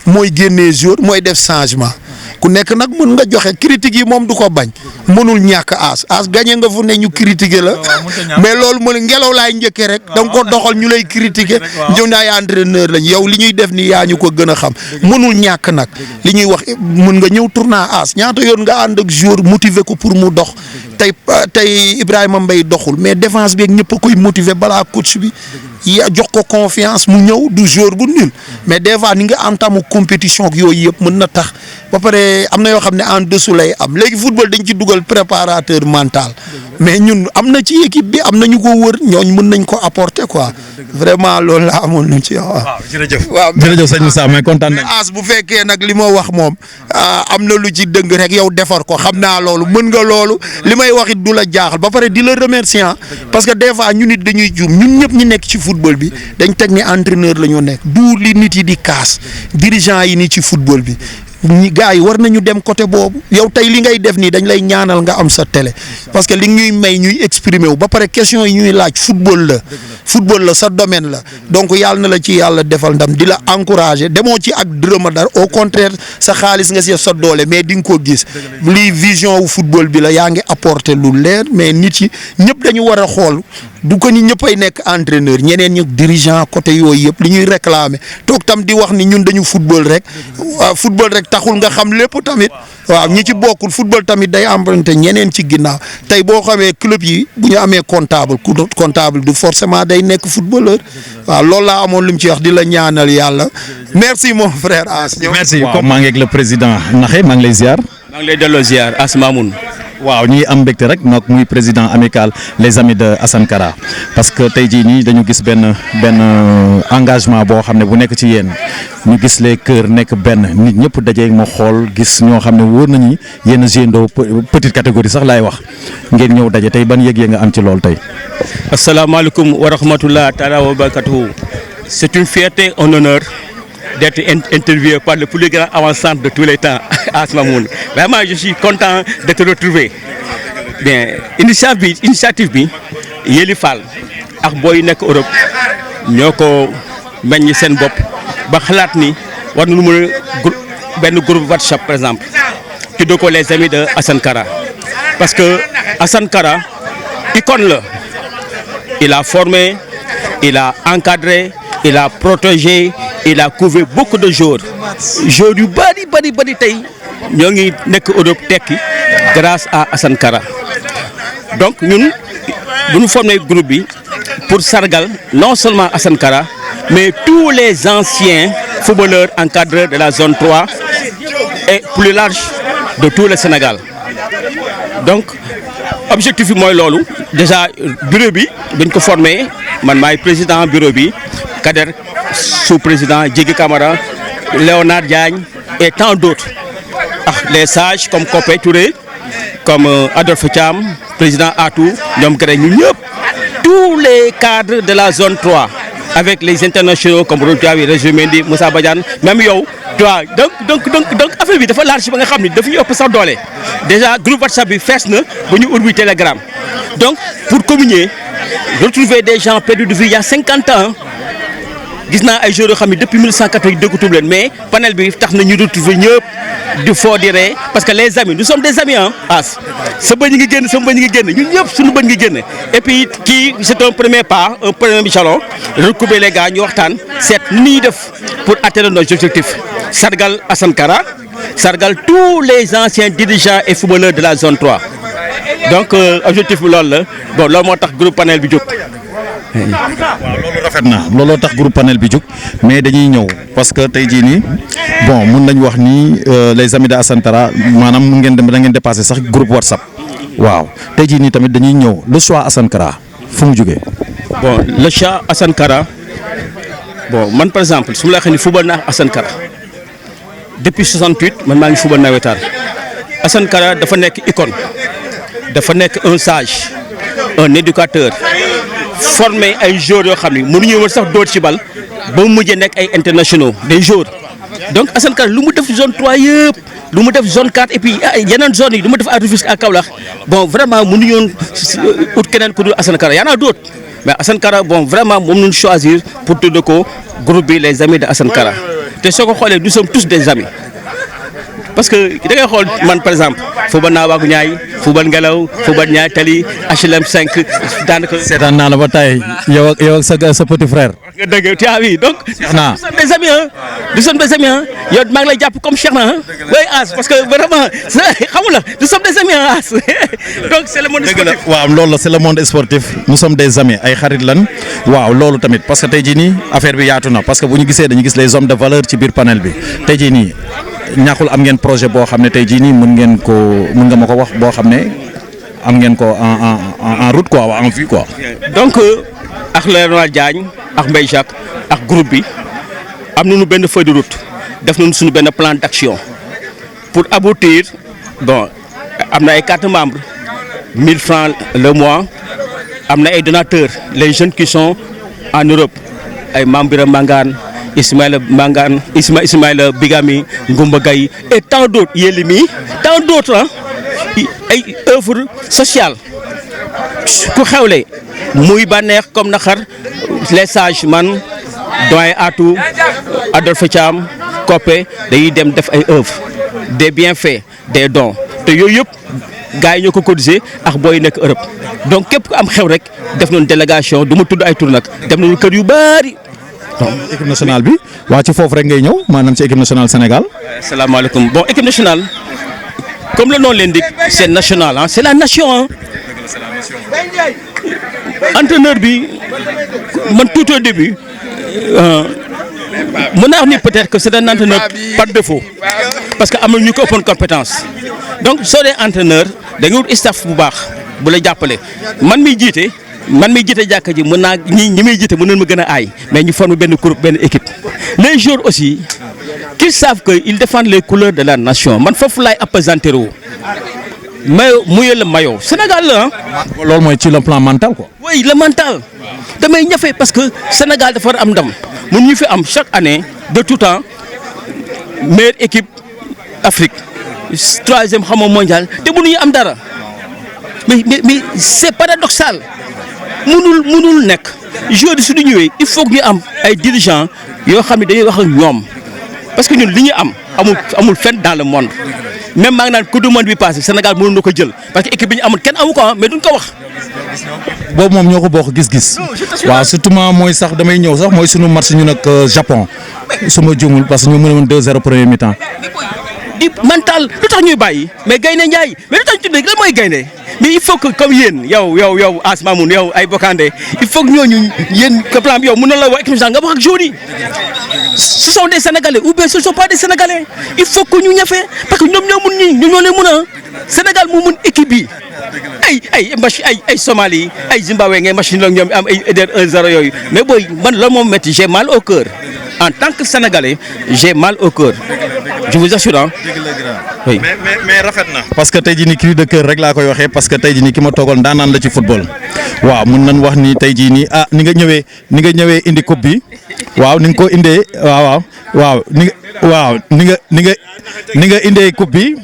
mooy génnee jour mooy def changement ku nekk nag mën nga joxe critique yi moom du ko bañ mënul ñàkk as gagné nga fu ne ñu critiquer la mais loolu mooy ngelaw laay njëkkee rek da nga ko doxal ñu lay critiquer ñëw naa ay entraîneur lañ yow li ñuy def ni yaa ñu ko gën a xam mënul ñàkk nag li ñuy wax mën nga ñëw tournant as ñaata yoon nga ànd ak joueur motiver ko pour mu dox tey Ibrahima Mbaye doxul mais défense bi ak ñëpp a koy motiver balaa coach bi ya jox ko confiance mu ñëw du joueur bu nul mais des fois ni nga entamu compétition ak yooyu yëpp mën na tax ba pare am na yoo xam ne en dessous lay am léegi football dañ ci dugal préparateur mental mais ñun am na ci équipe bi am na ñu ko wër ñooñ mën nañ ko apporter quoi vraiment loolu la amoon lu ci wax. waaw jërëjëf waaw jërëjëf sëñ Moussa mais kontaan nañ. as bu fekkee nag li ma wax moom am na lu ci dëng rek yow defar ko xam naa loolu mën nga loolu li may wax it du la jaaxal ba pare di la remercier parce que des fois ñun it dañuy juum ñun ñëpp ñi nekk ci football bi dañ teg ni entraîneur la ñu nekk du li nit yi di kaas dirigeant yi ni ci football bi. ñi gars yi war nañu dem côté boobu yow tey li ngay def nii dañ lay ñaanal nga am sa télé parce que li ñuy may ñuy exprimer wu ba pare question yi ñuy laaj football la sa domaine la donc yàlla na la ci yàlla defal ndam di la encourager demoo ci ak dërëm dara au contraire sa xaalis nga si sa doole mais di nga ko gis lii vision wu football bi la yaa ngi apporter lu leer mais nit yi ñëpp dañu war a xool du ko ni ñëpp ay nekk entraîneur ñeneen ñi dirigeant côté yooyu yëpp li ñuy réclamer toog tam di wax ni ñun dañu football rek taxul nga xam lépp tamit waaw ñi ci bokkul football tamit day emprunté ñeneen ci ginnaaw tey boo xamee club yi bu ñu amee comptable du forcément day nekk footballeur waaw loolu laa amoon lu mu ci wax di la ñaanal yàlla merci mon frère As. merci waaw maa ngi ak le président Naxe maa ngi lay ziar. maa ngi lay delloo ziar As Mamoun. waaw ñuy am mbégte rek nag muy président amical les amis de Assane Kara parce que tey jii nii dañu gis benn engagement boo xam ne bu nekk ci yéen ñu gis les cœurs nekk benn nit ñëpp daje ma xool gis ñoo xam ne wóor nañu yéen géndo petite catégorie sax laay wax ngeen ñëw daje tey ban yëg-yëg nga am ci loolu tey. asalaamaaleykum wa rahmatullah taala wa barakatuhu. C'est une fierté, un honneur d'être interviewé par le plus grand avant-centre de tous les temps, As Mamoun. Vraiment, je suis content de te retrouver. Bien, initiative bi Yeli Fall ak boy nek Europe ñoko meñ sen bop ba xalaat ni war na lu mën ben groupe WhatsApp par exemple tudde ko les amis de Assane Kara parce que Assane Kara icône la, il a formé il a encadré, il a protégé, il a couvé beaucoup de joueurs. Joueurs yu bari tey ñoo ngi nekk Europe tekki grâce à Assane Kara. Donc ñun bu ñu formé groupe bi pour sargal non seulement Assane Kara mais tous les anciens footballeurs encadreurs de la zone 3 et plus large de tout le Sénégal. Donc objectif bi mooy loolu déjà bureau bi dañ ko formé man maay président bureau bi Kader sous-président Djigui Camara Léonard Diagne et tant d'autres les sages comme Kopé Touré comme Adolphe Thiam président Atou ñoom Gré ñu ñëpp tous les cadres de la zone 3 avec les internationaux comme Routiawi Régis Mendy Moussa Badiane même yow tu vois donc affaire bi dafa large ba nga xam ni dafa ñu ëpp sax doole déjà groupe WhatsApp bi fees na ba ñu ubbi Telegram donc pour communier retrouver des gens perdus de vue il y a 50 ans gis naa ay joueurs yoo xam ne depuis 1980 dëkkatub leen mais panel bi tax na ñu retrouver ñëpp du foo di ree parce que les amis nous sommes des amis as sa bëñ ngi génn sama bëñ ngi génn ñun ñëpp suñu bëñ ngi génn et puis kii c'est un premier pas un premier jalon recouper les gars ñu waxtaan seet ni ñuy def pour atteindre nos objectifs sargal Assane Kara sargal tous les anciens dirigeants et footballeurs de la zone 3 donc objectif bi loolu la bon loolu moo tax groupe panel bi jóg. waaw loolu rafet na looloo tax groupe panel bi jóg mais dañuy ñëw parce que tey jii nii bon mun nañu wax ni les amis de Assane Kara maanaam mun ngeen dem da ngeen dépassé sax groupe WhatsApp waaw tey jii nii tamit dañuy ñëw le choix Assane Kara fu mu jógee. bon le choix Assane Kara bon man par exemple su ma la waxee ni football naa Assane Kara depuis 68 man maa ngi football nawetaan Assane Kara dafa nekk icône dafa nekk un sage un éducateur. formé ay joueurs yoo xam ne mënuñu woon sax dóor ci bal ba mu mujjee nekk ay internationaux des joueurs donc Assane Kara lu mu def zone 3 yëpp lu mu def zone 4 et puis yeneen zones yi lu mu def à Rufisque à Kaolack bon vraiment mënuñu woon ut keneen ku dul Assane Kara y en a d'autres mais Assane Kara bon vraiment moom nañu choisir pour tudd ko groupe bi les amis de Assane Kara te soo ko xoolee nous sommes tous des amis parce que da ngay xool man par exemple football naa Waagu Ñaay football Ngelaw football Ñaay Tali HLM 5 daanaka. seetaan naa la ba tey yow ak sa petit frère. nga dëgg tu as vu donc. nous sommes des amis nous sommes des amis yow maa ngi lay jàpp comme Cheikh na oui As parce que vraiment xam nga nous sommes des amis As donc c'est le monde sportif. waaw loolu la c'est le monde sportif nous sommes des amis ay xarit lan waaw loolu tamit parce que tey jii nii affaire bi yaatu na parce que bu ñu gisee dañu gis les hommes de valeur ci biir panel bi tey jii nii. ñàkkul am ngeen projet boo xam ne tey jii nii mën nga ma ko wax boo xam ne am ngeen ko en route quoi en vue quoi. donc ak Léonard Diagne ak Mbaye Jacques ak groupe bi am nañu benn feuille de route def nañu suñu benn plan d'action pour aboutir bon am na ay carte membres 1000 francs le mois am na ay donateurs les jeunes qui sont en Europe ay Mambira Mangane. Ismaïla Mangane Ismaïla Bigami Ngoumba Gaye et tant d'autres Yelimi tant d'autres ay œuvres sociales ku xewle muy bànneex comme naxar les sages man doyen Atou Adolphe Thiam Kopé dañuy dem def ay œuvres des bienfaits des dons te yooyu yëpp gars yi ñoo ko cotiser ak booy nekk Europe donc képp ku am xew rek def nañu délégation du ma tudd ay tur nag def nañu kër yu bari. équipe nationale bi waa ci foofu rek ngay ñëw maanaam ci équipe nationale Sénégal. salaamaaleykum bon équipe nationale comme le nom l'indique c'est national c'est la nation entraîneur bi man tout au début mën naa wax ni peut-être que c'est un entraîneur par défaut parce que amul ñu ko ëppoon compétence donc soo dee entraîneur da nga wut staff bu baax bu la jàppale man miy jiite jàkka ji mën naa ñi may jiite mën nañu ma gën a aay mais ñu former benn groupe benn équipe les joueurs aussi qu'ils savent que ils défendent les couleurs de la nation man foofu laay appesantir wu maillot muyee le maillot Sénégal la loolu mooy ci le plan mental quoi. oui le mental damay ñafe parce que Sénégal dafa war am ndam mun ñu fi am chaque année de tout temps meilleure équipe Afrique 3e xam nga mondial te mënuñu am dara mais c'est paradoxal. mënul nekk joueur yi su ñu ñëwee il faut que ñu am ay dirigeants yoo xam ne dañuy wax ak ñoom parce que ñun li ñu am amul fenn dans le monde même maa ngi naan coupe du monde bi passé Sénégal mënoon na ko jël parce que équipe bi ñu amul kenn amu ko mais duñ ko wax boobu moom ñoo ko bokk gis-gis waaw surtout mooy sax damay ñëw sax mooy sunu match ñu nag Japon su ma juumul parce que ñu mën a woon 2-0 premier mi-temps. di mental lu tax ñuy bàyyi mais gaynde Ndiaye mais lu tax ñu tuddee lan mooy gaynde mais il faut que comme yéen yow As Mamoun yow ay Bokandé il faut que ñooñu yéen que plan bi yow mën na la wax équipe nationale nga wax ak joueurs yi ce sont des Sénégalais ou bien ce ne sont pas des Sénégalais il faut que ñu ñafe parce que ñoom ñoo mun ñi ñoo leen mun a Sénégal mu mun équipe bi ay Somalie ay Zimbabwe ngay machine ak ñoom am ay 1-0 yooyu mais booy man loolu moom métti j'ai mal au cœur en tant que Sénégalais j'ai mal au cœur je vous assure ah. oui mais rafet na. parce que tey jii nii cri de cœur rek laa koy waxee parce que tey jii nii ki ma toogal ndaanaan la ci football waaw mun nañ wax ni tey jii nii ni nga ñëwee indi coupe bi waaw ni nga ko indee ni nga indee coupe bi.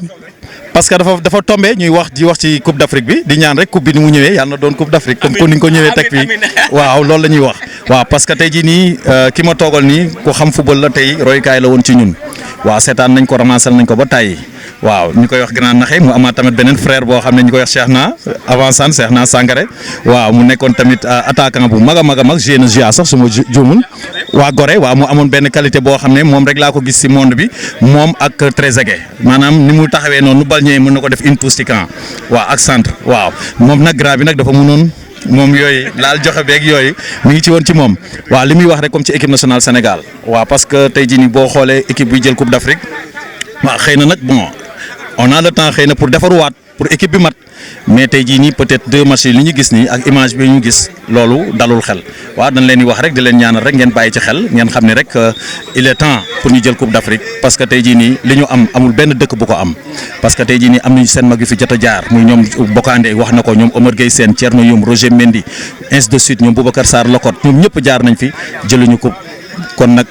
parce que dafa tombé ñuy wax ci coupe d'Afrique bi di ñaan rek coupe bi ni mu ñëwee yàlla na doon coupe d'Afrique comme ni nga ko ñëwee teg fii waaw loolu la ñuy wax waaw parce que tey jii nii ki ma toogal nii ku xam football la tey royukaay la woon ci ñun waaw seetaan nañ ko ramassal nañ ko ba tàyyi waaw ñu koy wax grand naxe mu amaat tamit beneen frère boo xam ne ñu koy wax Cheikhna Avansane Cheikhna Sangaré waaw mu nekkoon tamit attaquant bu mag a mag joué na GIA sax su ma juumul waa Gorée waaw mu amoon benn qualité boo xam ne moom rek laa ko gis ci monde bi moom ak Trezeguet maanaam ni mu taxawee noonu bal ñëwee mën na ko def une touche ci camp waaw ak centre waaw moom nag grand bi nag dafa mënoon moom yooyu laal joxe beeg yooyu mi ngi ci woon ci moom waaw li muy wax rek comme ci équipe nationale Sénégal waaw parce que tey jii nii boo xoolee équipe buy jël coupe d'Afrique waaw xëy na nag bon on a le temps xëy na pour defaruwaat pour équipe bi mat mais tey jii nii peut-être 2 matchs yi li ñu gis nii ak image bi ñu gis loolu dalul xel waaw dañ leen di wax rek di leen ñaanal rek ngeen bàyyi ci xel ngeen xam ne rek il est temps pour ñu jël coupe d'Afrique parce que tey jii nii li ñu am amul benn dëkk bu ko am parce que tey jii nii am nañu seen mag yu fi jot a jaar muy ñoom Bokandé wax na ko ñoom Omar Gueye Sène Thierno Youm Roger Mendy ainsi de suite ñoom Boubacar Sarr Locotte ñoom ñëpp jaar nañ fi jëluñu coupe kon nag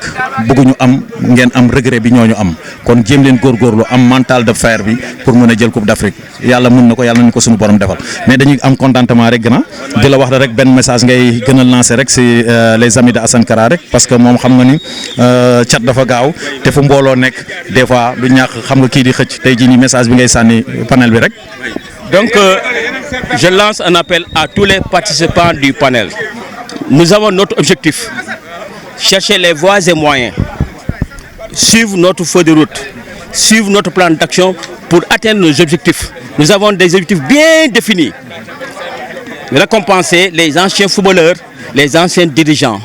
bëgguñu am ngeen am regret bi ñooñu am kon jéem leen góorgóorlu am mental de fer bi pour mën a jël coupe d'Afrique yàlla mën na ko yàlla nañu ko suñu borom defal mais dañuy am contentement rek gën di la wax rek benn message ngay gën a lancer rek si les amis de Assane Kara rek parce que moom xam nga ni cat dafa gaaw te fu mbooloo nekk des fois du ñàkk xam nga kii di xëcc tey jii nii message bi ngay sànni panel bi rek. Donc je lance un appel à tous les participants du panel. Nous avons notre objectif. Chercher les voies et moyens, suivre notre feuille de route, suivre notre plan d'action pour atteindre nos objectifs. Nous avons des objectifs bien définis. Récompenser les anciens footballeurs, les anciens dirigeants.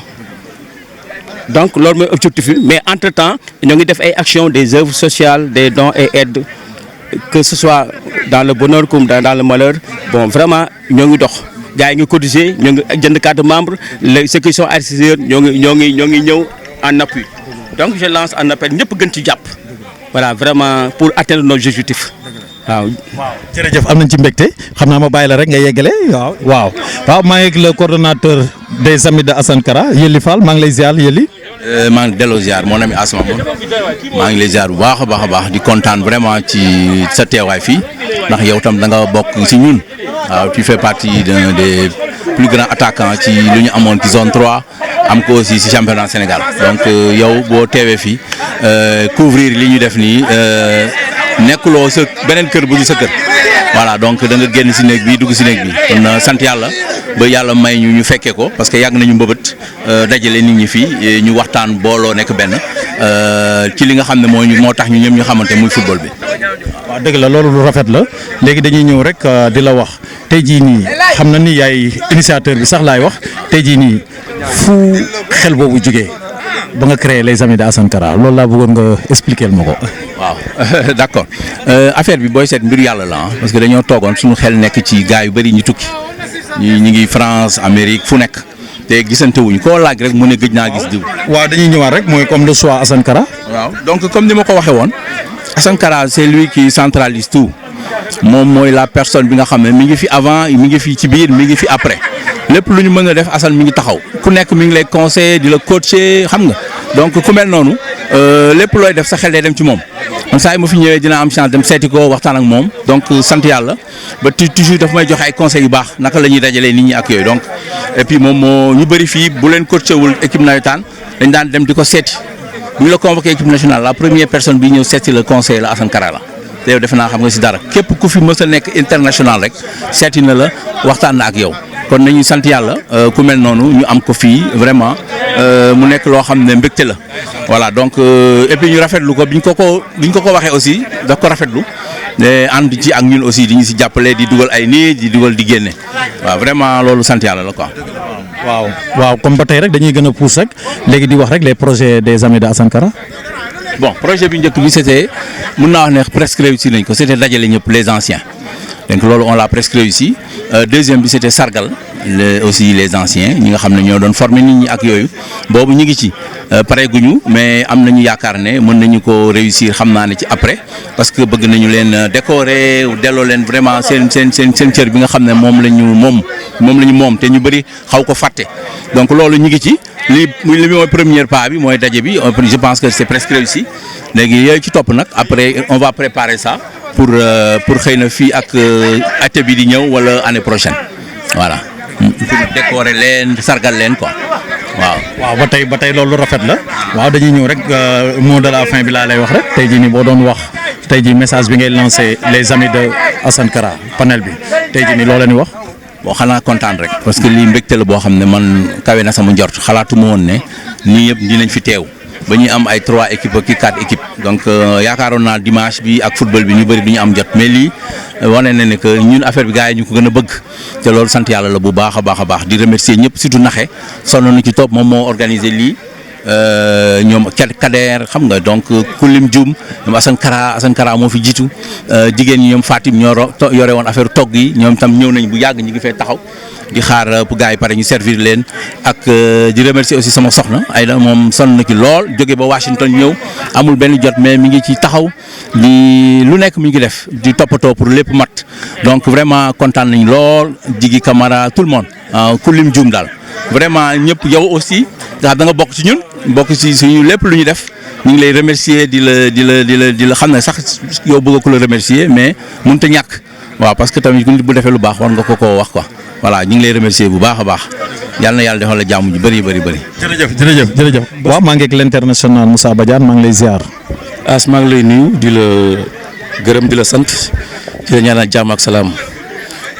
Donc, leur objectif. Mais entre-temps, nous avons des actions, des œuvres sociales, des dons et aides, que ce soit dans le bonheur comme dans le malheur. Bon, vraiment, nous avons gars yi ngi cotiser ñoo ngi jënd carte membre ceux qui sont assesseurs ñoo ngi ñëw en appui donc je lance un appel ñëpp gën ci jàpp voilà vraiment pour atteindre nos objectifs waaw. jërëjëf am nañ ci mbégte xam naa ma bàyyi la rek nga yeggale waaw maa ngi le coordonnateur des amis de Assane Kara Yelli Fall maa ngi lay ziar Yelli. maa ngi delloo ziar mon ami Asma moom maa ngi lay ziar bu baax a baax di kontaan vraiment ci sa teewaay fii ndax yow tam da nga bokk ci ñun. waaw tu fais partie d'un des plus grands attaquants ci lu ñu amoon ci zone 3 am ko aussi ci championnat Sénégal donc yow boo teewee fii couvrir li ñu def nii nekkuloo sa beneen kër bu du sa kër voilà donc da nga génn ci néeg bi dugg ci néeg bi kon sant yàlla ba yàlla may ñu fekkee ko parce que yàgg nañu mbëbët dajale nit ñi fii ñu waxtaan booloo nekk benn ci li nga xam ne moo tax ñu ñëpp ñu xamante muy football bi. waaw dëgg la loolu lu rafet la léegi dañuy ñëw rek di la wax tey jii nii xam na ni yaay initiateur bi sax laay wax tey jii nii fu xel boobu jógee ba nga créer les amis de Assane Kara loolu laa bëggoon nga expliquer ma ko. waaw d'accord affaire bi booy seet mbir yàlla la parce que dañoo toogoon suñu xel nekk ci gars yu bëri ñu tukki ñu ngi France Amérique fu nekk te gisante wuñ koo laaj rek mu ne gëj naa gis diw. waaw dañuy ñëwaat rek mooy comme le choix Assane Kara. waaw donc comme ni ma ko waxee woon Assane Kara c'est lui qui centralise tout moom mooy la personne bi nga xam ne mi ngi fi avant mi ngi fi ci biir mi ngi fi après lépp lu ñu mën a def Assane mi ngi taxaw ku nekk mi ngi lay conseiller di la coacher xam nga donc ku mel noonu lépp looy def sa xel day dem ci moom man saa yi ma fi ñëwee dina am chance dem seeti ko waxtaan ak moom donc sant yàlla ba toujours daf may joxe ay conseils yu baax naka la ñuy dajalee nit ñi ak yooyu donc et puis moom moo ñu bëri fii bu leen coaché wul équipe nawetaan dañ daan dem di ko seeti bu ñu la convoqué équipe nationale la première personne bi ñëw seeti le conseil la Assane Kara la te yow defe naa xam nga si dara képp ku fi mës a nekk international rek seeti na la waxtaan na ak yow kon nañu sant yàlla ku mel noonu ñu am ko fii vraiment mu nekk loo xam ne mbégte la voilà donc et puis ñu rafetlu ko biñ ko ko waxee aussi daf ko rafetlu ne ànd ci ak ñun aussi di ñu si jàppale di dugal ay nit di dugal di génne waaw vraiment loolu sant yàlla la quoi. waaw comme ba tey rek dañuy gën a pousse rek léegi di wax rek les projets des amis de Assane Kara. bon projet bi njëkk bi c'était mën naa wax ne presque réussi nañ ko c'était dajale ñëpp les anciens donc loolu on l'a presque réussi deuxième bi c'était sargal aussi les anciens ñi nga xam ne ñoo doon former nit ñi ak yooyu boobu ñu ngi ci pareeguñu mais am nañu yaakaar ne mën nañu ko réussir xam naa ne ci après parce que bëgg nañu leen décorer delloo leen vraiment seen cër bi nga xam ne moom la ñu moom te ñu bëri xaw ko fàtte donc loolu ñu ngi ci li mooy première pas bi mooy daje bi je pense que c'est presque réussi léegi yooyu ci topp nag après on va préparer ça pour xëy na fii ak été bi di ñëw wala année prochaine voilà pour décorer leen sargal leen quoi waaw. ba tey loolu rafet la waaw dañuy ñëw rek mot de la fin bi laa lay wax rek tey jii nii boo doon wax tey jii message bi ngay lancé les amis de Assane Kara panel bi tey jii nii loo leen di wax. bon xanaa kontaan rek parce que lii mbégte la boo xam ne man kawe na sama njort xalaatuma woon ne nii yëpp dinañ fi teew ba ñuy am ay 3 équipes ak 4 équipes donc yaakaaroon naa dimanche bi ak football bi ñu bëri du ñu am jot mais lii wane na ne que ñun affaire bi gars yi ñu ko gën a bëgg te loolu sant yàlla la bu baax a baax di remercier ñëpp surtout naxe sonn na ci topp moom moo organisé lii ñoom Kader xam nga donc Kulim Dioum ñoom Assane Kara moo fi jiitu jigéen ñi ñoom Fatim ñoo yore woon affaire togg yi ñoom tam ñëw nañ bu yàgg ñi ngi fay taxaw di xaar pour gars yi pare ñu servir leen ak di remercier aussi sama soxna Aïda moom sonn na ci lool jóge ba Washington ñëw amul benn jot mais mi ngi ci taxaw di lu nekk mi ngi def di toppatoo pour lépp mat donc vraiment kontaan nañ lool Jigi Camara tout le monde Kulim Dioum daal vraiment ñëpp yow aussi da nga bokk ci ñun bokk ci suñu lépp lu ñu def ñu ngi lay remercier di la xam ne sax yow bëgg ko la remercier mais mënut a ñàkk waaw parce que tamit nit bu defee lu baax war nga ko wax quoi voilà ñu ngi lay remercier bu baax a baax yal na yàlla defal la jàmm ju bëri. jërëjëf waaw maa ngi ak l'international Moussa Badiane maa ngi lay ziar. As maa ngi lay nuyu di la gërëm di la sant di la ñaanal jàmm ak salaam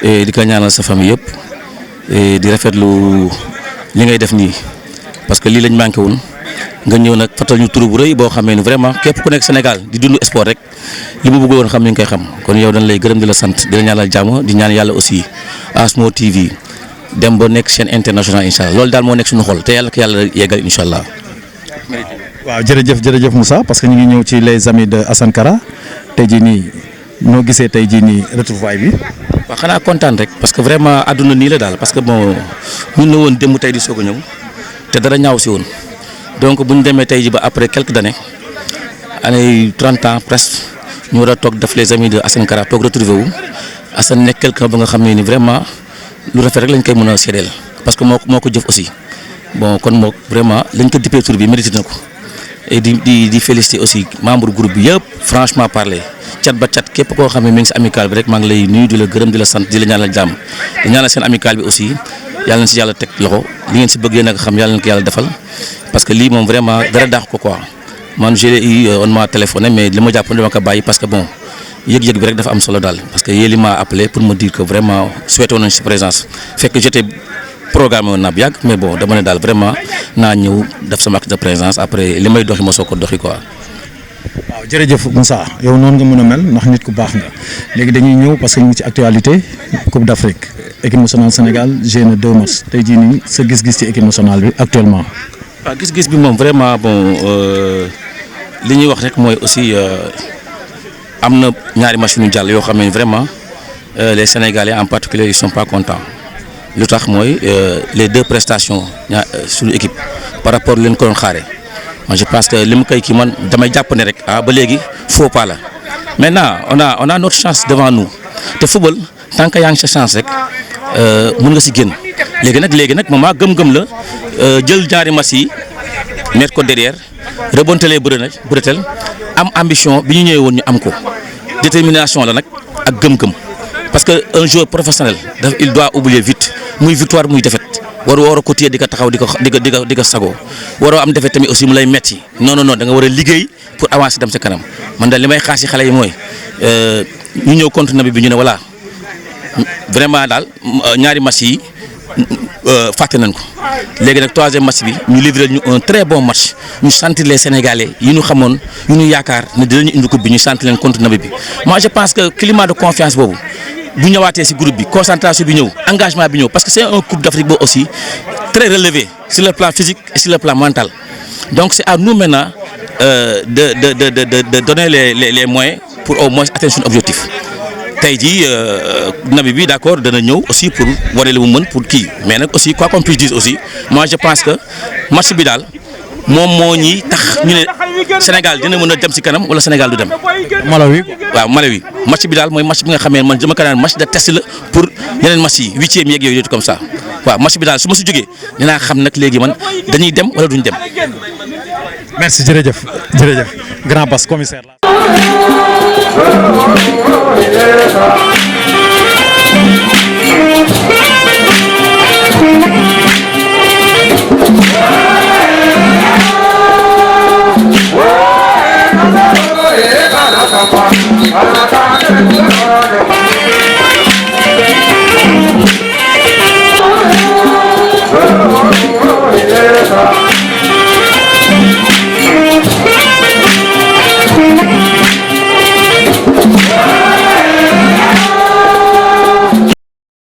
di ko ñaanal sa famille yëpp di rafetlu li ngay def nii parce que lii lañ manqué woon nga ñëw nag fatal ñu turu bu rëy boo xamee ni vraiment képp ku nekk Sénégal di dund sport rek li mu bëggoon xam ni nga koy xam kon yow dañ lay gërëm di la sant di la ñaanal jàmm di ñaan yàlla aussi Asmo TV dem ba nekk chaîne internationale incha allah loolu daal moo nekk suñu xol te yàlla ko yàlla yeggal incha allah. waaw jërëjëf Moussa parce que ñu ngi ñëw ci les amis de Assane Kara tey jii nii noo gisee tey jii nii retrouvaille bi. waaw xanaa kontaan rek parce que vraiment àdduna nii la daal parce que bon ñun la woon démb tey di soog a ñëw te dara ñaaw si woon donc bu ñu demee tey ji ba après quelques années année 30 ans presque ñu war a toog def les amis de Assane Kara toog retrouver wu Assane nekk quelqu'un ba nga xam ne ni vraiment lu rafet rek lañ koy mën a seedeel parce que moo ko jëf aussi bon kon moo vraiment lañ ko dippee tur bi mérité na ko et di féliciter aussi membre groupe bi yëpp franchement parler cat ba cat képp koo xam ne mi ngi si amical bi rek maa ngi lay nuyu di la gërëm di la sant di la ñaanal jàmm di ñaanal seen amical bi aussi yàlla na si yàlla teg loxo li ngeen si bëggee nag xam yàlla na ko yàlla defal parce que lii moom vraiment dara daax ko quoi man on m'a téléphoné mais li ma jàpp dama ko bàyyi parce que bon yëg-yëg bi rek dafa am solo daal parce que yéen m'a appelé pour me dire que vraiment souhaité woon nañu si présence fekk j'étais programme woon naa bu yàgg mais bon dama ne daal vraiment naa ñëw def sama acte de présence après li may doxi ma soo ko doxi quoi. waaw jërëjëf Moussa yow noonu nga mën a mel ndax nit ku baax nga léegi dañuy ñëw parce que ñu ngi ci actualité Coupe d'Afrique équipe nationale Sénégal joué na 2 matchs tey jii nii sa gis-gis ci équipe nationale bi actuellement. waaw gis-gis bi moom vraiment bon li ñuy wax rek mooy aussi am na ñaari match yu ñu jàll yoo xam ne vraiment les Sénégalais en particulier ils sont pas contents lu tax mooy les 2 prestations suñu équipe par rapport leen ko doon xaare moi je pense que li mu koy kii man damay jàpp ne rek ba léegi faux pas la maintenant on a notre chance devant nous te football tant que yaa ngi sa chance rek mën nga si génn léegi nag moment gëm-gëm la jël ñaari match yi mettre ko derrière rebontelee bëreetel am ambition bi ñu ñëwee woon ñu am ko détermination la nag ak gëm-gëm parce que un joueur professionnel il doit oublier vite muy victoire muy défaite war a ko téye di ko taxaw di ko sagoo waroo am defee tamit aussi mu lay metti non da nga war a liggéey pour avancer dem sa kanam man daal li may xaas ci xale yi mooy ñu ñëw contre Nabi bi ñu ne voilà vraiment daal ñaari match yi fàtte nañ ko léegi nag troisième match bi ñu livré ñu un très bon match ñu sentir les Sénégalais yi ñu xamoon yi ñu yaakaar ne dinañu indi coupe bi ñu sentir leen contre Namibie bi moi je pense que climat de confiance boobu bu ñëwaatee ci groupe bi concentration bi ñëw engagement bi ñëw parce que c'est un coupe d'Afrique boobu aussi très relevé sur le plan physique et sur le plan mental donc c'est à nous maintenant de donner les moyens pour au moins atteindre son objectif tey jii Nabi bi d'accord dana ñëw aussi pour wane li mu mën pour kii mais nag aussi quoi qu'on puisse dire aussi moi je pense que match bi daal moom moo ñi tax ñu ne Sénégal dina mën a dem ci kanam wala Sénégal du dem. Malawi. waaw Malawi match bi daal mooy match bi nga xamee man dama ko naan match de test la pour yeneen match yi huitième yeeg yooyu comme ça waaw match bi daal su ma si jógee dinaa xam nag léegi man dañuy dem wala duñ dem. merci jërëjëf grand Bass commissaire la. Hey,